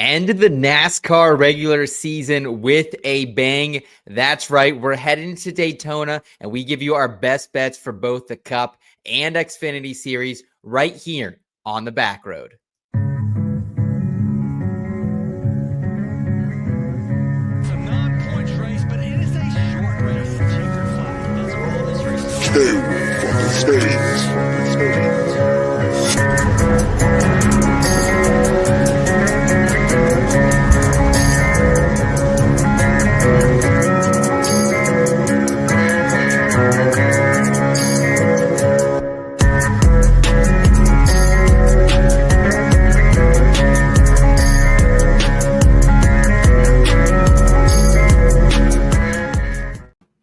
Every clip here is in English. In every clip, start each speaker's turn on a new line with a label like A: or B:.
A: End the NASCAR regular season with a bang. That's right. We're heading to Daytona, and we give you our best bets for both the Cup and Xfinity Series right here on the Backroad.
B: It's a non-points race, but it is a short race. Checker flag. That's all this race is.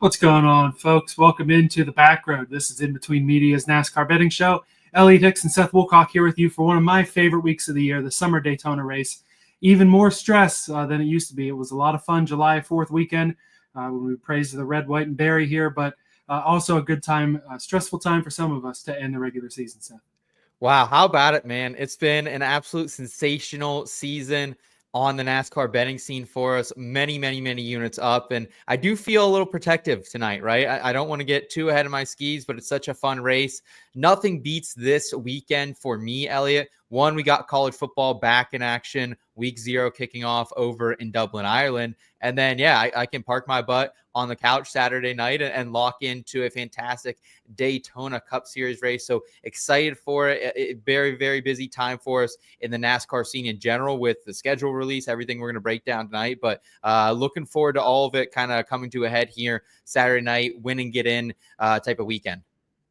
C: What's going on, folks? Welcome into the Backroad. This is In Between Media's NASCAR betting show. Elliot Hicks and Seth Woolcock here with you for one of my favorite weeks of the year, the summer Daytona race. Even more stress than it used to be. It was a lot of fun July 4th weekend when we praised the red, white, and berry here, but also a good time, stressful time for some of us to end the regular season, Seth.
A: Wow, how about it, man? It's been an absolute sensational season on the NASCAR betting scene for us. Many units up, and I do feel a little protective tonight, right? I don't want to get too ahead of my skis, but it's such a fun race. Nothing beats this weekend for me, Elliot. One, we got college football back in action, week 0 kicking off over in Dublin, Ireland. And then, I can park my butt on the couch Saturday night and lock into a fantastic Daytona Cup Series race. So excited for it. Very, very busy time for us in the NASCAR scene in general with the schedule release, everything we're going to break down tonight. But looking forward to all of it kind of coming to a head here Saturday night, win and get in type of weekend.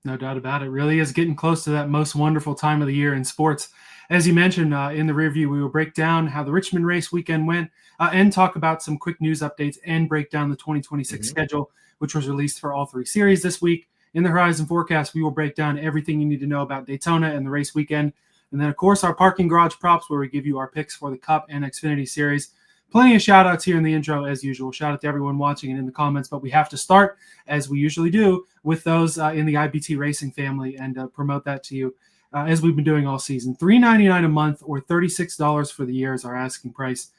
C: No doubt about it. Really is getting close to that most wonderful time of the year in sports. As you mentioned in the Rearview, we will break down how the Richmond race weekend went and talk about some quick news updates and break down the 2026 schedule, which was released for all 3 series this week. In the Horizon Forecast, we will break down everything you need to know about Daytona and the race weekend. And then, of course, our parking garage props, where we give you our picks for the Cup and Xfinity Series. Plenty of shout-outs here in the intro, as usual. Shout out to everyone watching and in the comments. But we have to start, as we usually do, with those in the IBT Racing family and promote that to you, as we've been doing all season. $3.99 a month or $36 for the year is our asking price.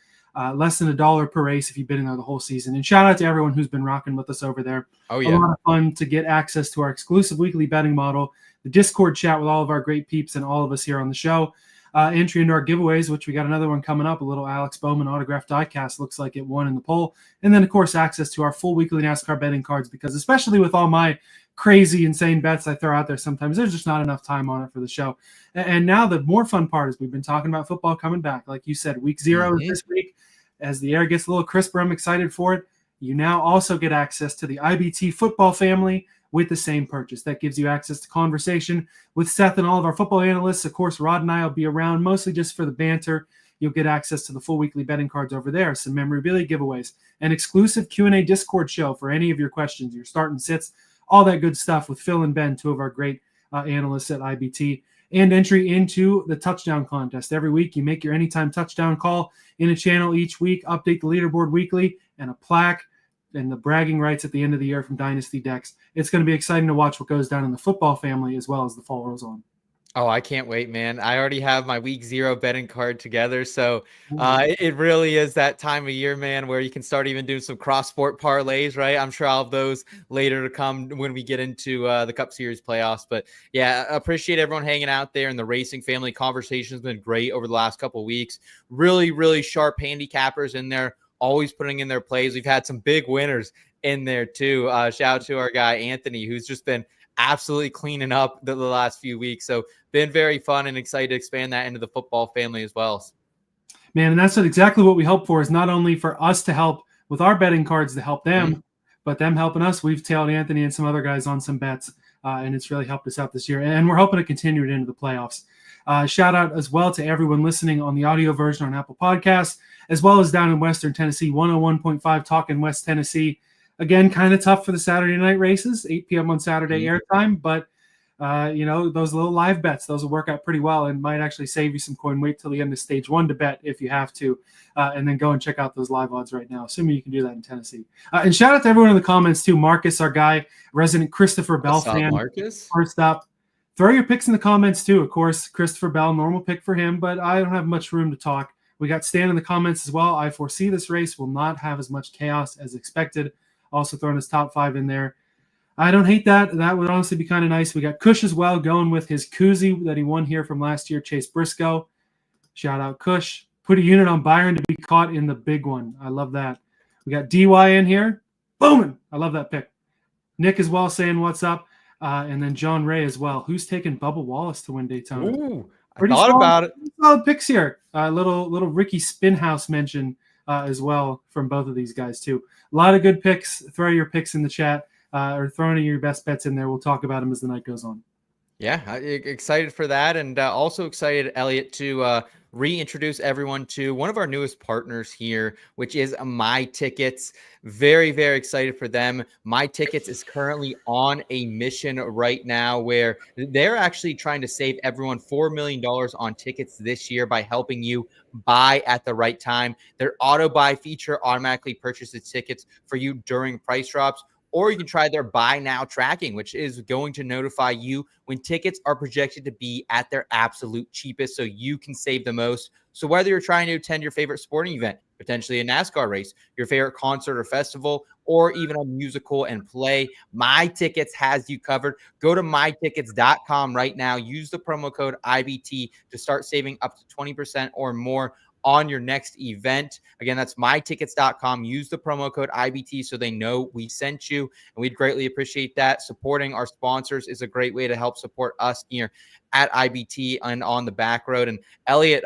C: Less than $1 per race if you've been in there the whole season. And shout out to everyone who's been rocking with us over there.
A: Oh, yeah.
C: A lot of fun to get access to our exclusive weekly betting model, the Discord chat with all of our great peeps and all of us here on the show. Entry into our giveaways, which we got another one coming up, a little Alex Bowman autographed diecast. Looks like it won in the poll. And then, of course, access to our full weekly NASCAR betting cards, because especially with all my crazy, insane bets I throw out there sometimes, there's just not enough time on it for the show. And now the more fun part is we've been talking about football coming back. Like you said, week 0 is this week. As the air gets a little crisper, I'm excited for it. You now also get access to the IBT football family with the same purchase. That gives you access to conversation with Seth and all of our football analysts. Of course, Rod and I will be around mostly just for the banter. You'll get access to the full weekly betting cards over there, some memorabilia giveaways, an exclusive Q&A Discord show for any of your questions, your start and sits, all that good stuff with Phil and Ben, 2 of our great analysts at IBT, and entry into the touchdown contest. Every week, you make your anytime touchdown call in a channel each week, update the leaderboard weekly, and a plaque and the bragging rights at the end of the year from Dynasty Decks. It's going to be exciting to watch what goes down in the football family as well as the fall rolls on.
A: Oh, I can't wait, man. I already have my week 0 betting card together. So it really is that time of year, man, where you can start even doing some cross-sport parlays, right? I'm sure I'll have those later to come when we get into the Cup Series playoffs. But, yeah, appreciate everyone hanging out there, and the racing family conversation has been great over the last couple of weeks. Really, really sharp handicappers in there, always putting in their plays. We've had some big winners in there, too. Shout out to our guy, Anthony, who's just been absolutely cleaning up the last few weeks. So been very fun and excited to expand that into the football family as well.
C: Man, and that's exactly what we hope for, is not only for us to help with our betting cards to help them, but them helping us. We've tailed Anthony and some other guys on some bets, and it's really helped us out this year. And we're hoping to continue it into the playoffs. Shout out as well to everyone listening on the audio version on Apple Podcasts, as well as down in Western Tennessee, 101.5 Talk in West Tennessee. Again, kind of tough for the Saturday night races, 8 p.m. on Saturday airtime, but those little live bets, those will work out pretty well and might actually save you some coin. Wait till the end of stage 1 to bet if you have to, and then go and check out those live odds right now, assuming you can do that in Tennessee. And shout out to everyone in the comments too. Marcus, our guy, resident Christopher Bell fan.
A: Marcus?
C: First up, throw your picks in the comments too. Of course, Christopher Bell, normal pick for him, but I don't have much room to talk. We got Stan in the comments as well. I foresee this race will not have as much chaos as expected. Also throwing his top 5 in there. I don't hate that. That would honestly be kind of nice. We got Kush as well, going with his koozie that he won here from last year, Chase Briscoe. Shout out Kush. Put a unit on Byron to be caught in the big one. I love that. We got DY in here. Bowman. I love that pick. Nick as well saying what's up. And then John Ray as well. Who's taking Bubba Wallace to win Daytona?
A: Ooh, I
C: Pretty
A: thought
C: solid,
A: about it.
C: solid picks here. Little Ricky Spinhouse mention as well from both of these guys too. A lot of good picks. Throw your picks in the chat. Or throwing your best bets in there. We'll talk about them as the night goes on.
A: Yeah, excited for that. And also excited, Elliot, to reintroduce everyone to one of our newest partners here, which is myTickets. Very, very excited for them. myTickets is currently on a mission right now where they're actually trying to save everyone $4 million on tickets this year by helping you buy at the right time. Their auto buy feature automatically purchases tickets for you during price drops. Or you can try their buy now tracking, which is going to notify you when tickets are projected to be at their absolute cheapest so you can save the most. So whether you're trying to attend your favorite sporting event, potentially a NASCAR race, your favorite concert or festival, or even a musical and play, myTickets has you covered. Go to mytickets.com right now. Use the promo code IBT to start saving up to 20% or more on your next event. Again, that's mytickets.com. Use the promo code IBT so they know we sent you, and we'd greatly appreciate that. Supporting our sponsors is a great way to help support us here at IBT and on the back road. And Elliot,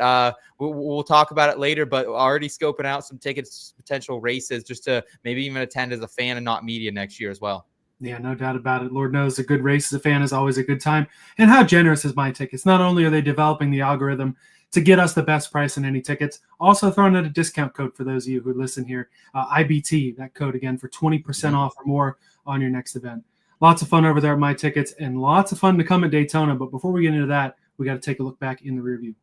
A: we'll talk about it later, but already scoping out some tickets, potential races, just to maybe even attend as a fan and not media next year as well.
C: Yeah, no doubt about it. Lord knows a good race as a fan is always a good time. And how generous is myTickets? Not only are they developing the algorithm to get us the best price in any tickets, also throwing out a discount code for those of you who listen here. IBT, that code again for 20% off or more on your next event. Lots of fun over there at myTickets and lots of fun to come at Daytona. But before we get into that, we got to take a look back in the rear view.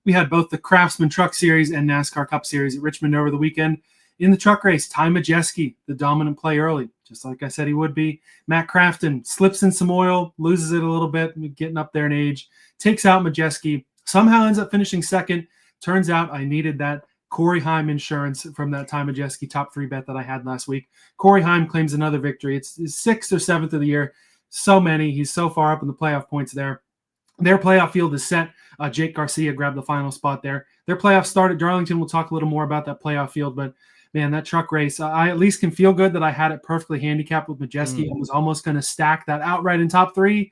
C: We had both the Craftsman Truck Series and NASCAR Cup Series at Richmond over the weekend. In the truck race, Ty Majeski, the dominant play early, just like I said he would be. Matt Crafton slips in some oil, loses it a little bit, getting up there in age, takes out Majeski, somehow ends up finishing second. Turns out I needed that Corey Heim insurance from that Ty Majeski top 3 bet that I had last week. Corey Heim claims another victory. It's his 6th or 7th of the year. So many. He's so far up in the playoff points there. Their playoff field is set. Jake Garcia grabbed the final spot there. Their playoffs start at Darlington. We'll talk a little more about that playoff field, but man, that truck race, I at least can feel good that I had it perfectly handicapped with Majeski. I was almost going to stack that outright in top 3.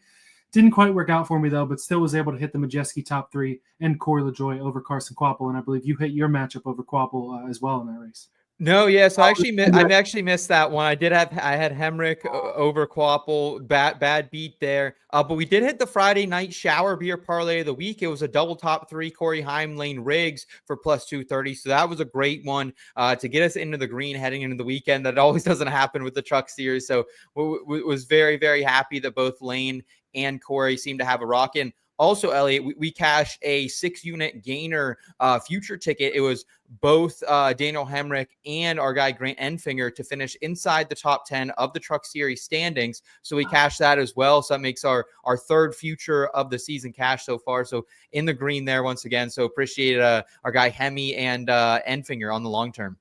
C: Didn't quite work out for me though, but still was able to hit the Majeski top 3 and Corey LaJoie over Carson Kvapil, and I believe you hit your matchup over Kvapil as well in that race.
A: No, yeah. So I actually missed that one. I had Hendrick over Kvapil, bad beat there. But we did hit the Friday night shower beer parlay of the week. It was a double top 3, Corey Heim, Lane Riggs for plus 230. So that was a great one to get us into the green heading into the weekend. That always doesn't happen with the truck series. So was very, very happy that both Lane and Corey seemed to have a rock in. Also, Elliot, we cashed a 6-unit gainer future ticket. It was both Daniel Hemrick and our guy Grant Enfinger to finish inside the top 10 of the Truck Series standings. So we cashed that as well. So that makes our 3rd future of the season cash so far. So in the green there once again. So appreciate our guy Hemi and Enfinger on the long term.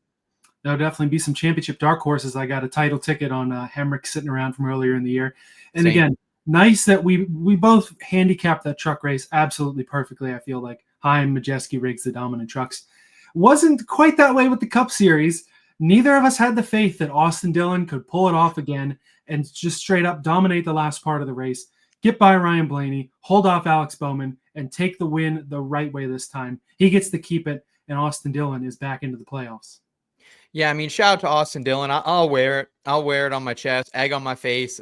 C: There'll definitely be some championship dark horses. I got a title ticket on Hemrick sitting around from earlier in the year. And
A: Same.
C: Again, nice that we both handicapped that truck race absolutely perfectly. I feel like Heim, Majeski, Riggs, the dominant trucks. Wasn't quite that way with the Cup Series. Neither of us had the faith that Austin Dillon could pull it off again and just straight up dominate the last part of the race, get by Ryan Blaney, hold off Alex Bowman, and take the win the right way this time. He gets to keep it, and Austin Dillon is back into the playoffs.
A: Yeah, I mean, shout out to Austin Dillon. I'll wear it. I'll wear it on my chest, egg on my face.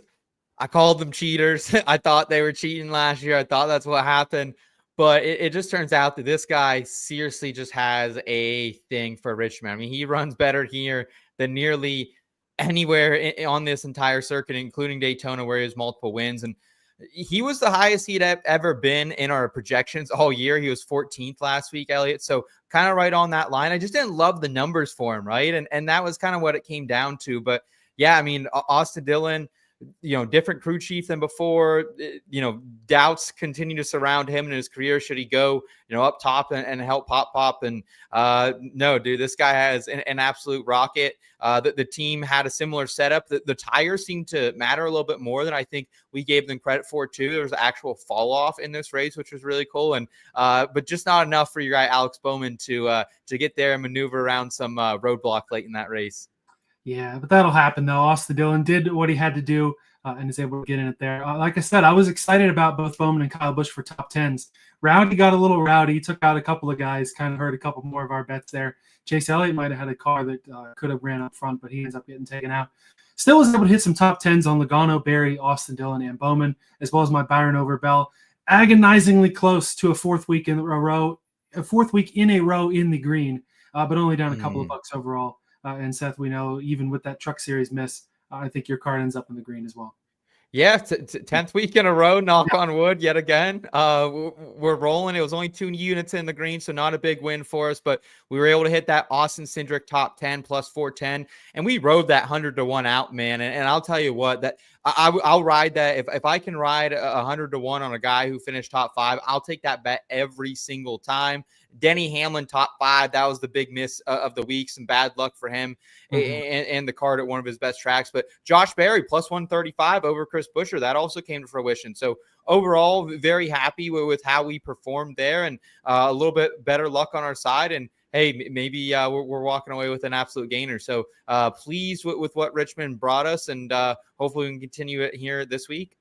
A: I called them cheaters. I thought they were cheating last year. I thought that's what happened. But it just turns out that this guy seriously just has a thing for Richmond. I mean, he runs better here than nearly anywhere on this entire circuit, including Daytona, where he has multiple wins. And he was the highest he'd ever been in our projections all year. He was 14th last week, Elliot. So kind of right on that line. I just didn't love the numbers for him, right? And that was kind of what it came down to. But yeah, I mean, Austin Dillon, different crew chief than before. Doubts continue to surround him in his career. Should he go, up top and help pop? And no, dude, this guy has an absolute rocket. The team had a similar setup. The tires seemed to matter a little bit more than I think we gave them credit for too. There was actual fall off in this race, which was really cool. And but just not enough for your guy Alex Bowman to get there and maneuver around some roadblock late in that race.
C: Yeah, but that'll happen, though. Austin Dillon did what he had to do and is able to get in it there. Like I said, I was excited about both Bowman and Kyle Busch for top 10s. Rowdy got a little rowdy. He took out a couple of guys, kind of hurt a couple more of our bets there. Chase Elliott might have had a car that could have ran up front, but he ends up getting taken out. Still was able to hit some top 10s on Logano, Berry, Austin Dillon, and Bowman, as well as my Byron Overbell. Agonizingly close to a fourth week in a row in the green, but only down a couple of bucks overall. And Seth, we know even with that Truck Series miss, I think your card ends up in the green as well.
A: Yeah, 10th week in a row, knock on wood yet again. We're rolling. It was only 2 units in the green, so not a big win for us, but we were able to hit that Austin Cindric top 10 plus 410, and we rode that 100-1 out, man. And I'll tell you what, that I'll ride that. If I can ride 100-1 on a guy who finished top 5, I'll take that bet every single time. Denny Hamlin top 5. That was the big miss of the week. Some bad luck for him and the card at one of his best tracks. But Josh Berry plus 135 over Chris Buescher. That also came to fruition. So overall, very happy with how we performed there, and a little bit better luck on our side. And hey, maybe we're walking away with an absolute gainer. So pleased with what Richmond brought us, and hopefully we can continue it here this week.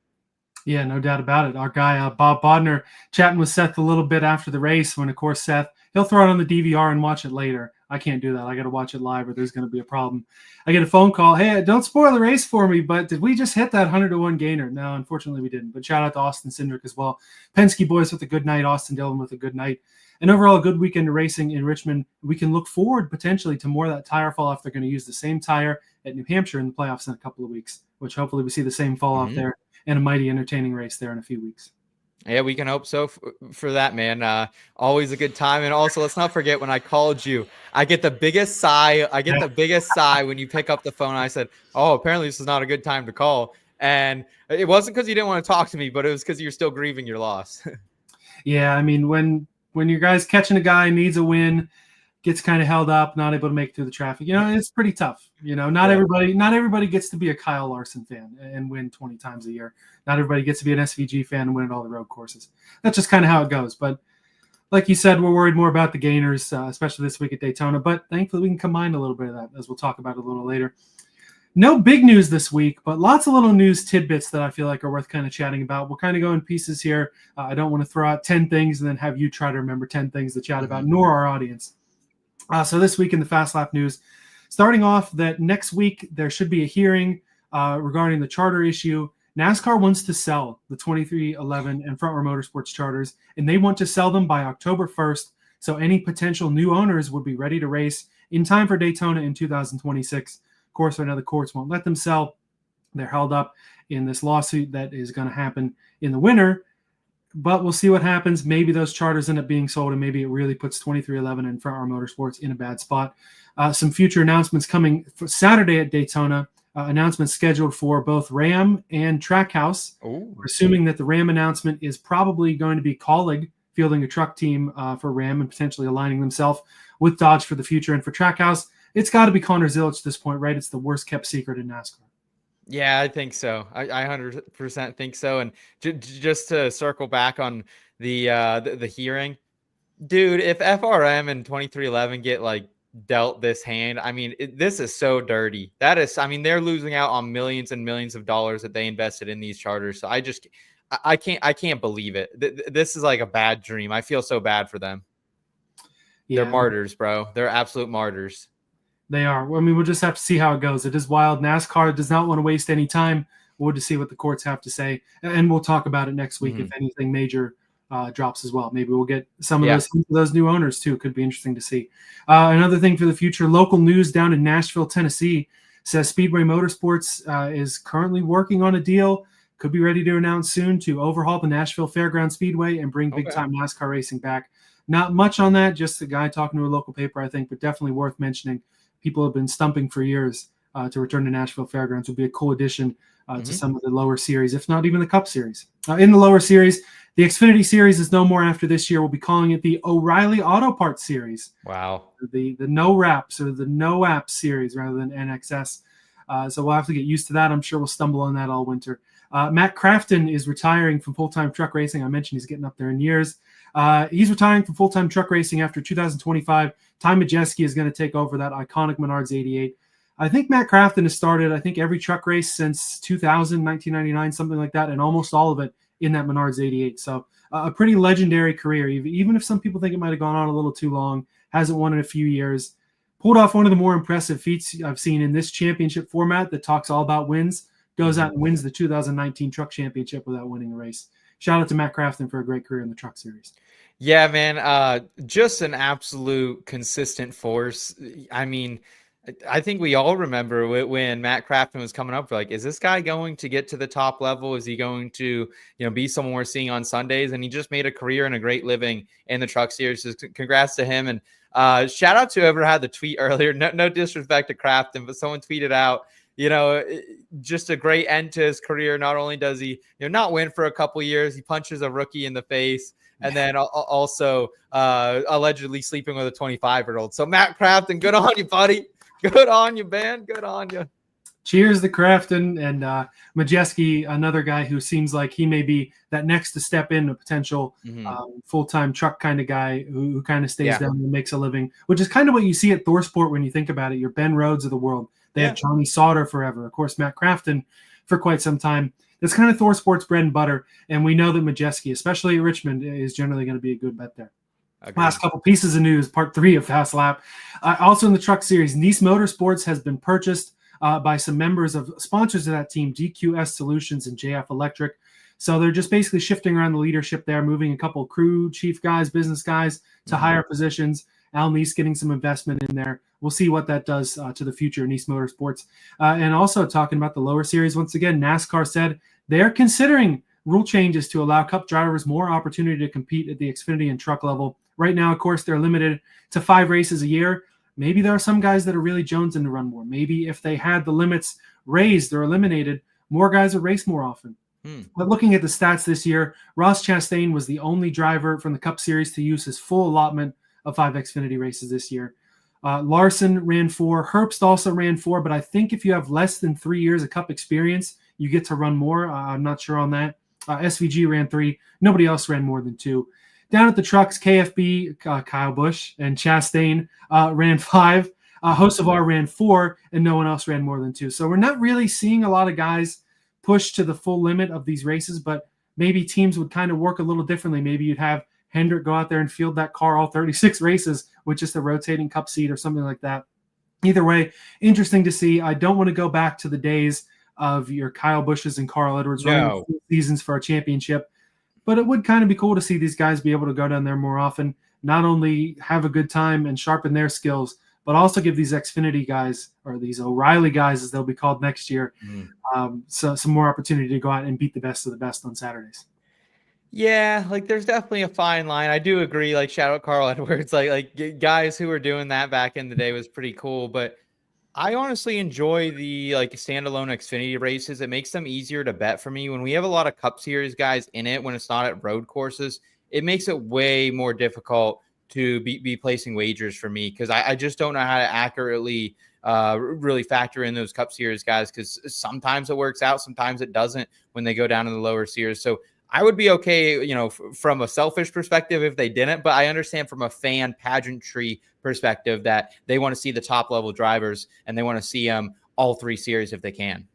C: Yeah, no doubt about it. Our guy, Bob Bodner, chatting with Seth a little bit after the race when, of course, Seth, he'll throw it on the DVR and watch it later. I can't do that. I got to watch it live or there's going to be a problem. I get a phone call. Hey, don't spoil the race for me, but did we just hit that 100-1 gainer? No, unfortunately we didn't. But shout out to Austin Cindric as well. Penske boys with a good night. Austin Dillon with a good night. And overall, a good weekend of racing in Richmond. We can look forward potentially to more of that tire fall off. They're going to use the same tire at New Hampshire in the playoffs in a couple of weeks, which hopefully we see the same fall off there. And a mighty entertaining race there in a few weeks.
A: Yeah, we can hope so for that, man. Always a good time. And also, let's not forget when I called you, I get the biggest sigh. The biggest sigh when you pick up the phone. I said, oh, apparently this is not a good time to call. And it wasn't because you didn't want to talk to me, but it was because you're still grieving your loss. Yeah,
C: I mean, when your guy's catching a guy, needs a win, gets kind of held up, not able to make it through the traffic. It's pretty tough. Not everybody gets to be a Kyle Larson fan and win 20 times a year. Not everybody gets to be an SVG fan and win at all the road courses. That's just kind of how it goes. But like you said, we're worried more about the gainers, especially this week at Daytona. But thankfully, we can combine a little bit of that, as we'll talk about a little later. No big news this week, but lots of little news tidbits that I feel like are worth kind of chatting about. We'll kind of go in pieces here. I don't want to throw out 10 things and then have you try to remember 10 things to chat about, nor our audience. So this week in the Fast Lap news, starting off that next week there should be a hearing regarding the charter issue. NASCAR wants to sell the 2311 and Front Row Motorsports charters, and they want to sell them by October 1st. So any potential new owners would be ready to race in time for Daytona in 2026. Of course, I know the courts won't let them sell. They're held up in this lawsuit that is going to happen in the winter. But we'll see what happens. Maybe those charters end up being sold, and maybe it really puts 2311 and Front Row Motorsports in a bad spot. Some future announcements coming for Saturday at Daytona. Announcements scheduled for both Ram and Trackhouse. We're assuming that the Ram announcement is probably going to be Colleague fielding a truck team for Ram and potentially aligning themselves with Dodge for the future. And for Trackhouse, it's got to be Connor Zilic at this point, right? It's the worst kept secret in NASCAR.
A: Yeah, I think so. I 100% think so. And just to circle back on the hearing, dude, if FRM and 2311 get dealt this hand, I mean, this is so dirty. They're losing out on millions and millions of dollars that they invested in these charters. So I can't believe it. This is like a bad dream. I feel so bad for them. Yeah. They're martyrs, bro. They're absolute martyrs.
C: They are. I mean, we'll just have to see how it goes. It is wild. NASCAR does not want to waste any time. We'll just see what the courts have to say. And we'll talk about it next week if anything major drops as well. Maybe we'll get some of those new owners too. Could be interesting to see. Another thing for the future, local news down in Nashville, Tennessee says Speedway Motorsports is currently working on a deal. could be ready to announce soon to overhaul the Nashville Fairground Speedway and bring big-time NASCAR racing back. Not much on that, just a guy talking to a local paper, I think, but definitely worth mentioning. People have been stumping for years to return to Nashville Fairgrounds. Would be a cool addition to some of the lower series, if not even the Cup Series. In the lower series, the Xfinity Series is no more after this year. We'll be calling it the O'Reilly Auto Parts Series.
A: Wow.
C: The no wraps or the no apps series rather than NXS. So we'll have to get used to that. I'm sure we'll stumble on that all winter. Matt Crafton is retiring from full-time truck racing. I mentioned he's getting up there in years. He's retiring from full-time truck racing after 2025. Ty Majeski is going to take over that iconic Menards 88. I think Matt Crafton has started, every truck race since 2000, 1999, something like that, and almost all of it in that Menards 88. So a pretty legendary career, even if some people think it might have gone on a little too long, hasn't won in a few years. Pulled off one of the more impressive feats I've seen in this championship format that talks all about wins. Goes out and wins the 2019 Truck Championship without winning a race. Shout out to Matt Crafton for a great career in the Truck Series.
A: Yeah, man. Just an absolute consistent force. I mean, I think we all remember when Matt Crafton was coming up, like, is this guy going to get to the top level? Is he going to, be someone we're seeing on Sundays? And he just made a career and a great living in the Truck Series. So congrats to him. And shout out to whoever had the tweet earlier. No disrespect to Crafton, but someone tweeted out, just a great end to his career. Not only does he, not win for a couple years, he punches a rookie in the face, and then also allegedly sleeping with a 25-year-old. So Matt Crafton, good on you, buddy. Good on you, man. Good on you.
C: Cheers to Crafton and Majeski, another guy who seems like he may be that next to step in, a potential full-time truck kind of guy who kind of stays down and makes a living, which is kind of what you see at ThorSport when you think about it. Your Ben Rhodes of the world. They had Johnny Sauter forever. Of course, Matt Crafton for quite some time. That's kind of ThorSport's bread and butter, and we know that Majeski, especially at Richmond, is generally going to be a good bet there.
A: Agreed.
C: Last couple pieces of news, part 3 of Fast Lap. Also in the Truck Series, Nice Motorsports has been purchased by some members of sponsors of that team, GQS Solutions and JF Electric. So they're just basically shifting around the leadership there, moving a couple crew chief guys, business guys to higher positions. Al Nice getting some investment in there. We'll see what that does to the future of Nice Motorsports. And also talking about the lower series, once again, NASCAR said they are considering rule changes to allow Cup drivers more opportunity to compete at the Xfinity and truck level. Right now, of course, they're limited to 5 races a year. Maybe there are some guys that are really jonesing to run more. Maybe if they had the limits raised or eliminated, more guys would race more often. But looking at the stats this year, Ross Chastain was the only driver from the Cup Series to use his full allotment of 5 Xfinity races this year. Larson ran 4. Herbst also ran 4, but I think if you have less than 3 years of Cup experience, you get to run more. I'm not sure on that. SVG ran 3. Nobody else ran more than 2. Down at the trucks, KFB, Kyle Busch, and Chastain ran 5. Hocevar ran 4, and no one else ran more than 2. So we're not really seeing a lot of guys push to the full limit of these races, but maybe teams would kind of work a little differently. Maybe you'd have Hendrick go out there and field that car all 36 races with just a rotating Cup seat or something like that. Either way, interesting to see. I don't want to go back to the days of your Kyle Busches and Carl Edwards running seasons for a championship, but it would kind of be cool to see these guys be able to go down there more often, not only have a good time and sharpen their skills, but also give these Xfinity guys, or these O'Reilly guys, as they'll be called next year, so some more opportunity to go out and beat the best of the best on Saturdays.
A: Yeah, there's definitely a fine line. I do agree. Shout out Carl Edwards. Like guys who were doing that back in the day was pretty cool. But I honestly enjoy the standalone Xfinity races. It makes them easier to bet for me. When we have a lot of Cup Series guys in it, when it's not at road courses, it makes it way more difficult to be placing wagers for me, because I just don't know how to accurately really factor in those Cup Series guys, because sometimes it works out, sometimes it doesn't when they go down in the lower series. So I would be okay, from a selfish perspective if they didn't, but I understand from a fan pageantry perspective that they want to see the top level drivers and they want to see all 3 series if they can.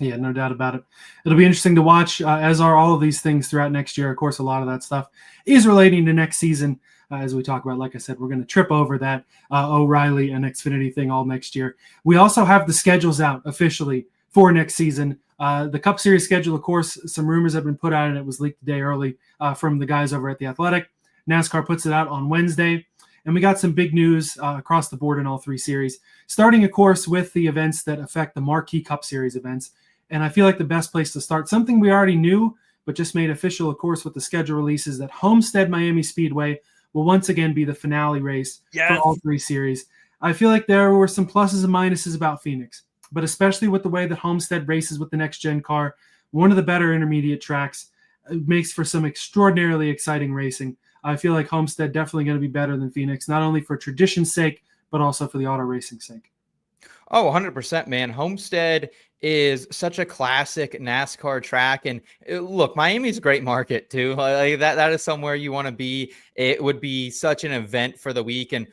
C: Yeah, no doubt about it. It'll be interesting to watch, as are all of these things throughout next year. Of course, a lot of that stuff is relating to next season. As we talk about, like I said, we're going to trip over that O'Reilly and Xfinity thing all next year. We also have the schedules out officially for next season. The Cup Series schedule, of course, some rumors have been put out, and it was leaked today early from the guys over at The Athletic. NASCAR puts it out on Wednesday, and we got some big news across the board in all 3 series, starting, of course, with the events that affect the marquee Cup Series events. And I feel like the best place to start, something we already knew, but just made official, of course, with the schedule releases, that Homestead Miami Speedway will once again be the finale race for all three series. I feel like there were some pluses and minuses about Phoenix, but especially with the way that Homestead races with the next-gen car, one of the better intermediate tracks, it makes for some extraordinarily exciting racing. I feel like Homestead definitely going to be better than Phoenix, not only for tradition's sake, but also for the auto racing's sake.
A: Oh, 100%, man. Homestead is such a classic NASCAR track. And look, Miami's a great market too. Like that is somewhere you want to be. It would be such an event for the week. And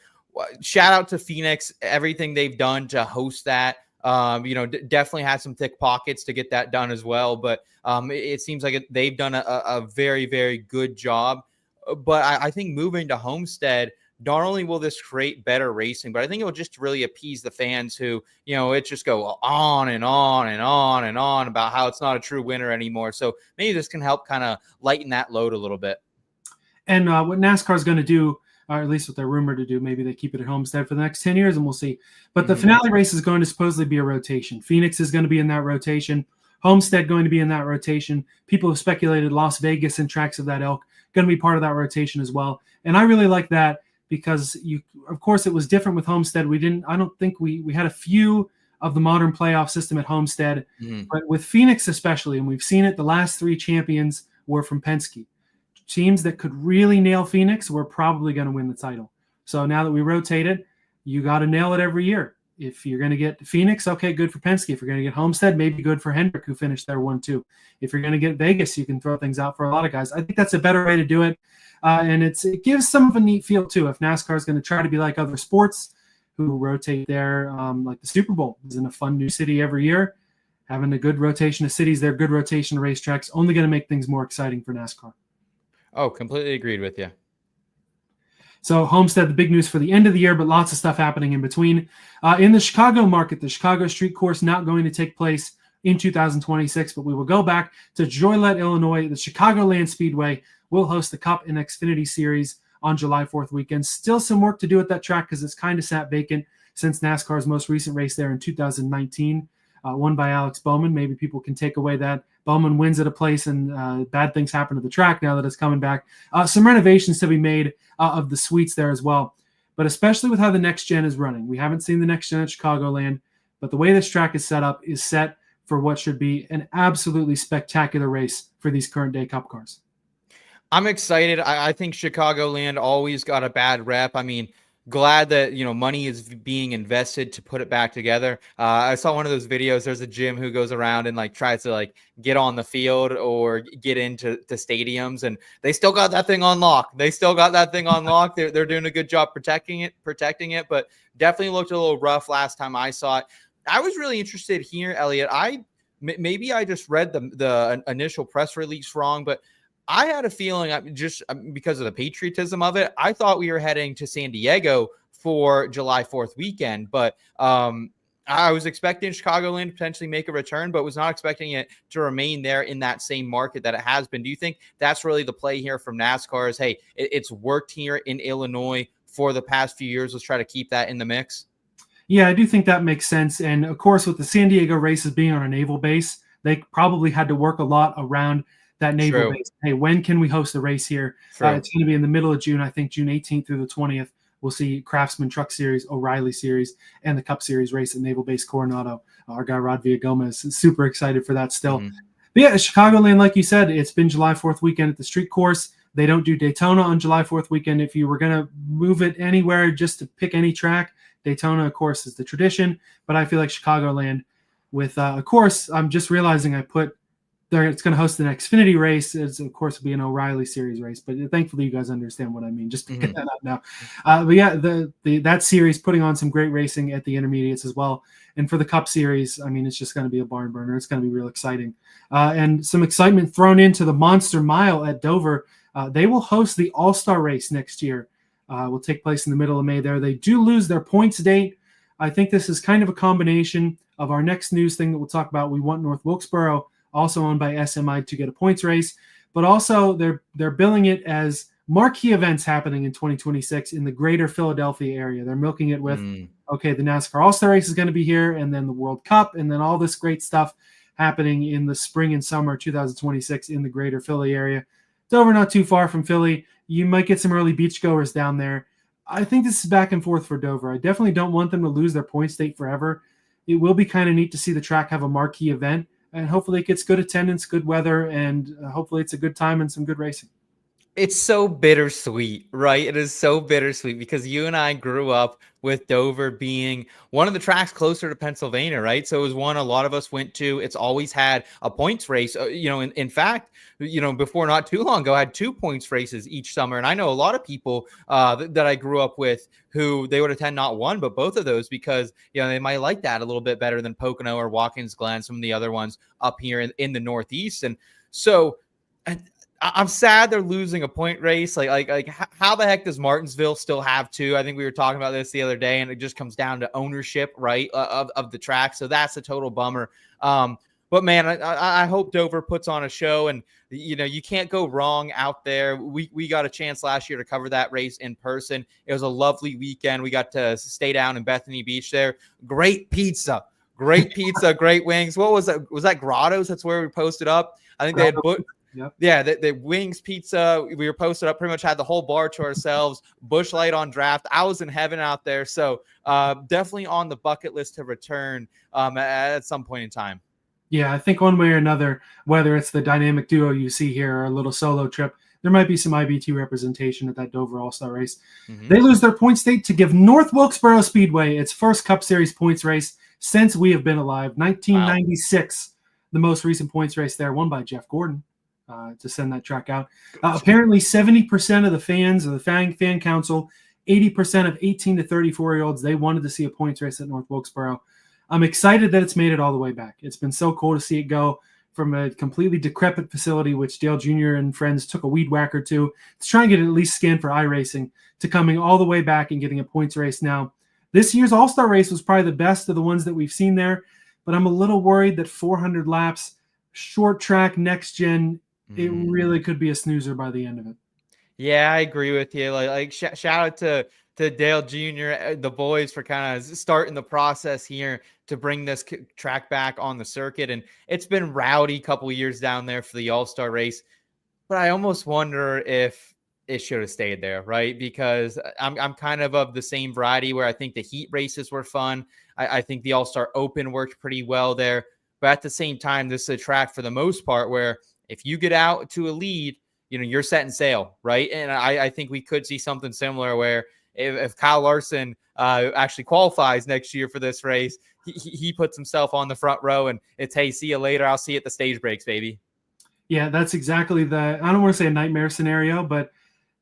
A: shout out to Phoenix, everything they've done to host that. Definitely had some thick pockets to get that done as well. But it seems like they've done a very, very good job. But I think moving to Homestead, not only will this create better racing, but I think it will just really appease the fans who, it just go on and on and on and on about how it's not a true winner anymore. So maybe this can help kind of lighten that load a little bit.
C: And what NASCAR is going to do, or at least what they're rumored to do, maybe they keep it at Homestead for the next 10 years and we'll see. But the finale race is going to supposedly be a rotation. Phoenix is going to be in that rotation. Homestead going to be in that rotation. People have speculated Las Vegas and tracks of that ilk going to be part of that rotation as well. And I really like that, because of course it was different with Homestead. I don't think we had a few of the modern playoff system at Homestead, but with Phoenix especially, and we've seen it, the last three champions were from Penske. Teams that could really nail Phoenix were probably going to win the title. So now that we rotated, you got to nail it every year. If you're going to get Phoenix, okay, good for Penske. If you're going to get Homestead, maybe good for Hendrick, who finished there 1-2. If you're going to get Vegas, you can throw things out for a lot of guys. I think that's a better way to do it. And it gives some of a neat feel too. If NASCAR is going to try to be like other sports who rotate there, like the Super Bowl is in a fun new city every year, having a good rotation of cities there, good rotation of racetracks, only going to make things more exciting for NASCAR.
A: Oh, completely agreed with you.
C: So Homestead, the big news for the end of the year, but lots of stuff happening in between. In the Chicago market, the Chicago Street Course not going to take place in 2026, but we will go back to Joliet, Illinois. The Chicagoland Speedway will host the Cup and Xfinity Series on July 4th weekend. Still some work to do at that track because it's kind of sat vacant since NASCAR's most recent race there in 2019, won by Alex Bowman. Maybe people can take away that Bowman wins at a place and bad things happen to the track now that it's coming back. Some renovations to be made of the suites there as well, but especially with how the next gen is running. We haven't seen the next gen at Chicagoland, but the way this track is set up is set for what should be an absolutely spectacular race for these current day Cup cars.
A: I'm excited. I think Chicagoland always got a bad rep. I mean, glad that, money is being invested to put it back together. I saw one of those videos. There's a gym who goes around and tries to get on the field or get into the stadiums, and they still got that thing on lock. They're doing a good job protecting it, but definitely looked a little rough last time I saw it. I was really interested here, Elliot. Maybe I just read the initial press release wrong, but I had a feeling, just because of the patriotism of it, I thought we were heading to San Diego for July 4th weekend, but I was expecting Chicagoland to potentially make a return, but was not expecting it to remain there in that same market that it has been. Do you think that's really the play here from NASCAR is, hey, it's worked here in Illinois for the past few years. Let's try to keep that in the mix.
C: Yeah, I do think that makes sense. And of course, with the San Diego races being on a naval base, they probably had to work a lot around that naval base. Hey, when can we host a race here? It's going to be in the middle of June, I think June 18th through the 20th. We'll see Craftsman Truck Series, O'Reilly Series, and the Cup Series race at Naval Base Coronado. Our guy Rod Villagomez is super excited for that still. But yeah, Chicagoland, like you said, it's been July 4th weekend at the street course. They don't do Daytona on July 4th weekend. If you were going to move it anywhere just to pick any track, Daytona, of course, is the tradition. But I feel like Chicagoland with, of course, I'm just realizing I put there, it's going to host an Xfinity race. It's, of course, will be an O'Reilly Series race. But thankfully, you guys understand what I mean. Just to get that out now. But yeah, that series putting on some great racing at the intermediates as well. And for the Cup Series, I mean, it's just going to be a barn burner. It's going to be real exciting. And some excitement thrown into the Monster Mile at Dover. They will host the All-Star race next year. Will take place in the middle of May there. They do lose their points date. I think this is kind of a combination of our next news thing that we'll talk about. We want North Wilkesboro, also owned by SMI, to get a points race. But also they're billing it as marquee events happening in 2026 in the greater Philadelphia area. They're milking it with, okay, the NASCAR All-Star race is going to be here, and then the World Cup, and then all this great stuff happening in the spring and summer 2026 in the greater Philly area. Dover not too far from Philly. You might get some early beachgoers down there. I think this is back and forth for Dover. I definitely don't want them to lose their point state forever. It will be kind of neat to see the track have a marquee event, and hopefully it gets good attendance, good weather, and hopefully it's a good time and some good racing.
A: It's so bittersweet, right? It is so bittersweet because you and I grew up with Dover being one of the tracks closer to Pennsylvania, right? So it was one a lot of us went to. It's always had a points race. In fact, before not too long ago, I had 2 points races each summer. And I know a lot of people that I grew up with who they would attend not one, but both of those because, they might like that a little bit better than Pocono or Watkins Glen, some of the other ones up here in the Northeast. And so I'm sad they're losing a point race. Like how the heck does Martinsville still have two? I think we were talking about this the other day, and it just comes down to ownership, right, of the track. So that's a total bummer. But man, I hope Dover puts on a show, and you can't go wrong out there. We got a chance last year to cover that race in person. It was a lovely weekend. We got to stay down in Bethany Beach there. Great pizza, great wings. What was that? Was that Grotto's? That's where we posted up. I think they had
C: Yep.
A: Yeah, the wings, pizza, we were posted up, pretty much had the whole bar to ourselves. Busch Light on draft. I was in heaven out there. So definitely on the bucket list to return at some point in time.
C: Yeah, I think one way or another, whether it's the dynamic duo you see here or a little solo trip, there might be some IBT representation at that Dover All-Star race. Mm-hmm. They lose their point state to give North Wilkesboro Speedway its first Cup Series points race since we have been alive. 1996, the most recent points race there, won by Jeff Gordon. To send that track out. Apparently 70% of the fans of the fan council, 80% of 18 to 34-year-olds, they wanted to see a points race at North Wilkesboro. I'm excited that it's made it all the way back. It's been so cool to see it go from a completely decrepit facility, which Dale Jr. and friends took a weed whacker to try and get it at least scanned for iRacing, to coming all the way back and getting a points race now. This year's All-Star race was probably the best of the ones that we've seen there, but I'm a little worried that 400 laps, short track, next gen, it really could be a snoozer by the end of it.
A: Yeah, I agree with you. Like shout out to Dale Jr., the boys, for kind of starting the process here to bring this track back on the circuit. And it's been rowdy couple years down there for the All-Star race, but I almost wonder if it should have stayed there, right? Because I'm kind of the same variety where I think the heat races were fun. I think the All-Star Open worked pretty well there. But at the same time, this is a track for the most part where if you get out to a lead, you're setting sail, right? And I think we could see something similar where if Kyle Larson actually qualifies next year for this race, he puts himself on the front row and it's, hey, see you later. I'll see you at the stage breaks, baby.
C: Yeah, that's exactly I don't want to say a nightmare scenario, but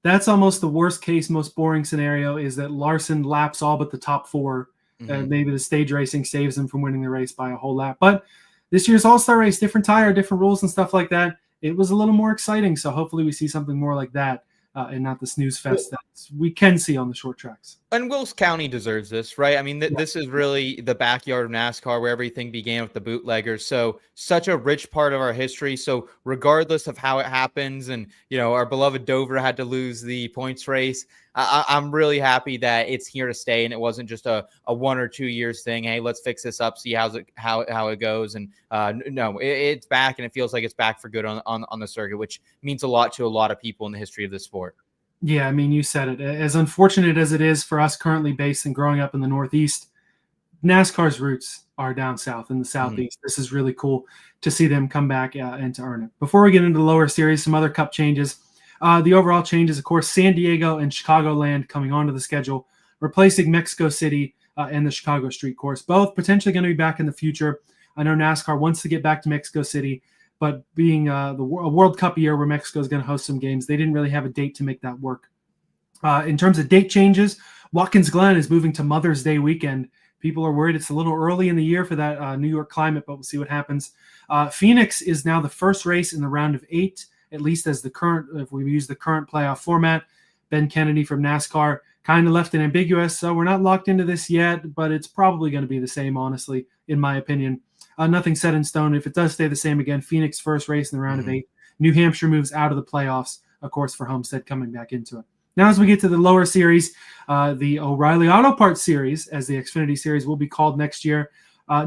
C: that's almost the worst case, most boring scenario is that Larson laps all but the top four. Mm-hmm. Maybe the stage racing saves him from winning the race by a whole lap. But this year's All-Star race, different tire, different rules and stuff like that. It was a little more exciting. So hopefully we see something more like that and not the snooze fest that we can see on the short tracks.
A: And Wilkes County deserves this, right? I mean, this is really the backyard of NASCAR where everything began with the bootleggers. So such a rich part of our history. So regardless of how it happens, and, our beloved Dover had to lose the points race, I'm really happy that it's here to stay and it wasn't just a 1 or 2 years thing. Hey, let's fix this up, see how it goes. And no, it's back, and it feels like it's back for good on the circuit, which means a lot to a lot of people in the history of the sport.
C: Yeah, I mean, you said it. As unfortunate as it is for us currently based and growing up in the Northeast, NASCAR's roots are down south in the Southeast. Mm-hmm. This is really cool to see them come back and to earn it. Before we get into the lower series, some other cup changes. The overall changes, of course, San Diego and Chicagoland coming onto the schedule, replacing Mexico City and the Chicago Street Course. Both potentially going to be back in the future. I know NASCAR wants to get back to Mexico City, but being a World Cup year where Mexico is going to host some games, they didn't really have a date to make that work. In terms of date changes, Watkins Glen is moving to Mother's Day weekend. People are worried it's a little early in the year for that New York climate, but we'll see what happens. Phoenix is now the first race in the round of 8, at least as if we use the current playoff format. Ben Kennedy from NASCAR kind of left it ambiguous, so we're not locked into this yet, but it's probably going to be the same, honestly, in my opinion. Nothing set in stone. If it does stay the same again, Phoenix first race in the round of 8. New Hampshire moves out of the playoffs, of course, for Homestead coming back into it. Now, as we get to the lower series, the O'Reilly Auto Parts Series, as the Xfinity Series will be called next year,